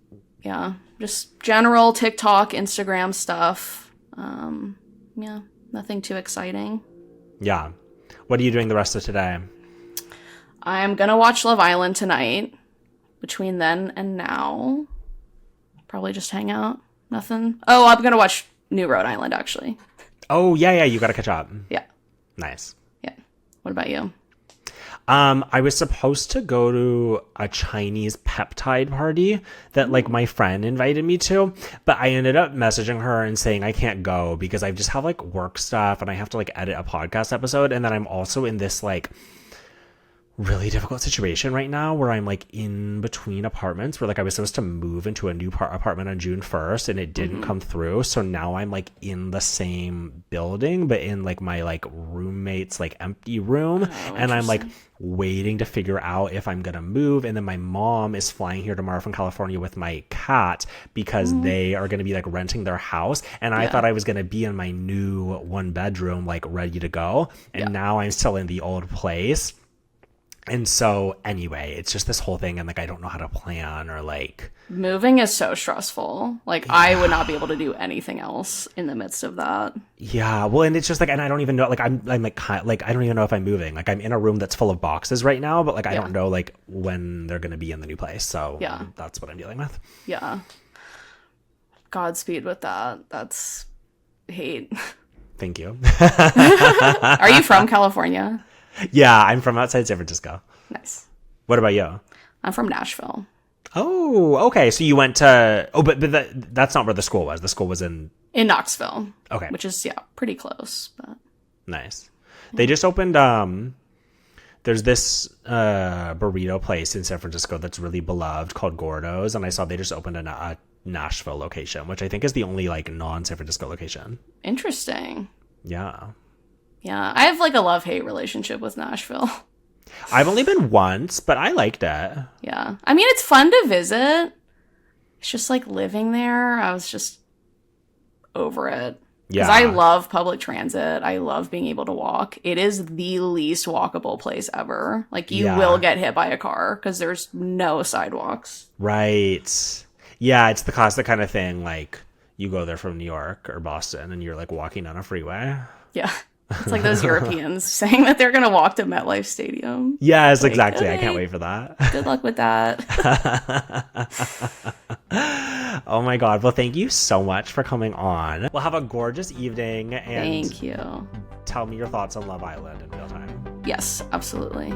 just general TikTok, Instagram stuff. Yeah, nothing too exciting. Yeah. What are you doing the rest of today? I'm gonna watch Love Island tonight. Between then and now, probably just hang out. Nothing. Oh, I'm gonna watch New Rhode Island, actually. Oh, yeah, you gotta catch up. Yeah. Nice. Yeah. What about you? I was supposed to go to a Chinese peptide party that like my friend invited me to, but I ended up messaging her and saying I can't go because I just have like work stuff and I have to like edit a podcast episode. And then I'm also in this like really difficult situation right now where I'm like in between apartments where like I was supposed to move into a new apartment on June 1st and it didn't come through. So now I'm like in the same building, but in like my like roommate's like empty room. And I'm like waiting to figure out if I'm going to move. And then my mom is flying here tomorrow from California with my cat because they are going to be like renting their house. And I thought I was going to be in my new 1-bedroom, like ready to go. And now I'm still in the old place. And so anyway, it's just this whole thing and like I don't know how to plan or like moving is so stressful. Like I would not be able to do anything else in the midst of that. Yeah, well, and it's just like, and I don't even know, like I'm like I don't even know if I'm moving. Like I'm in a room that's full of boxes right now, but like I don't know like when they're gonna be in the new place. So that's what I'm dealing with. Yeah. Godspeed with that. That's hate. Thank you. Are you from California? Yeah, I'm from outside San Francisco. Nice. What about you? I'm from Nashville. Oh, okay. So you went to, but that's not where the school was. The school was in Knoxville. Okay. Which is, pretty close. But nice. They just opened, there's this burrito place in San Francisco that's really beloved called Gordo's. And I saw they just opened a Nashville location, which I think is the only like non-San Francisco location. Interesting. Yeah. Yeah, I have like a love-hate relationship with Nashville. I've only been once, but I liked it. Yeah. I mean, it's fun to visit. It's just like living there. I was just over it. Because I love public transit. I love being able to walk. It is the least walkable place ever. Like you will get hit by a car because there's no sidewalks. Right. Yeah, it's the classic kind of thing. Like you go there from New York or Boston and you're like walking on a freeway. Yeah. It's like those Europeans saying that they're going to walk to MetLife Stadium. Yes, like, exactly. Okay. I can't wait for that. Good luck with that. Oh my God. Well, thank you so much for coming on. Well, have a gorgeous evening. And thank you. Tell me your thoughts on Love Island in real time. Yes, absolutely.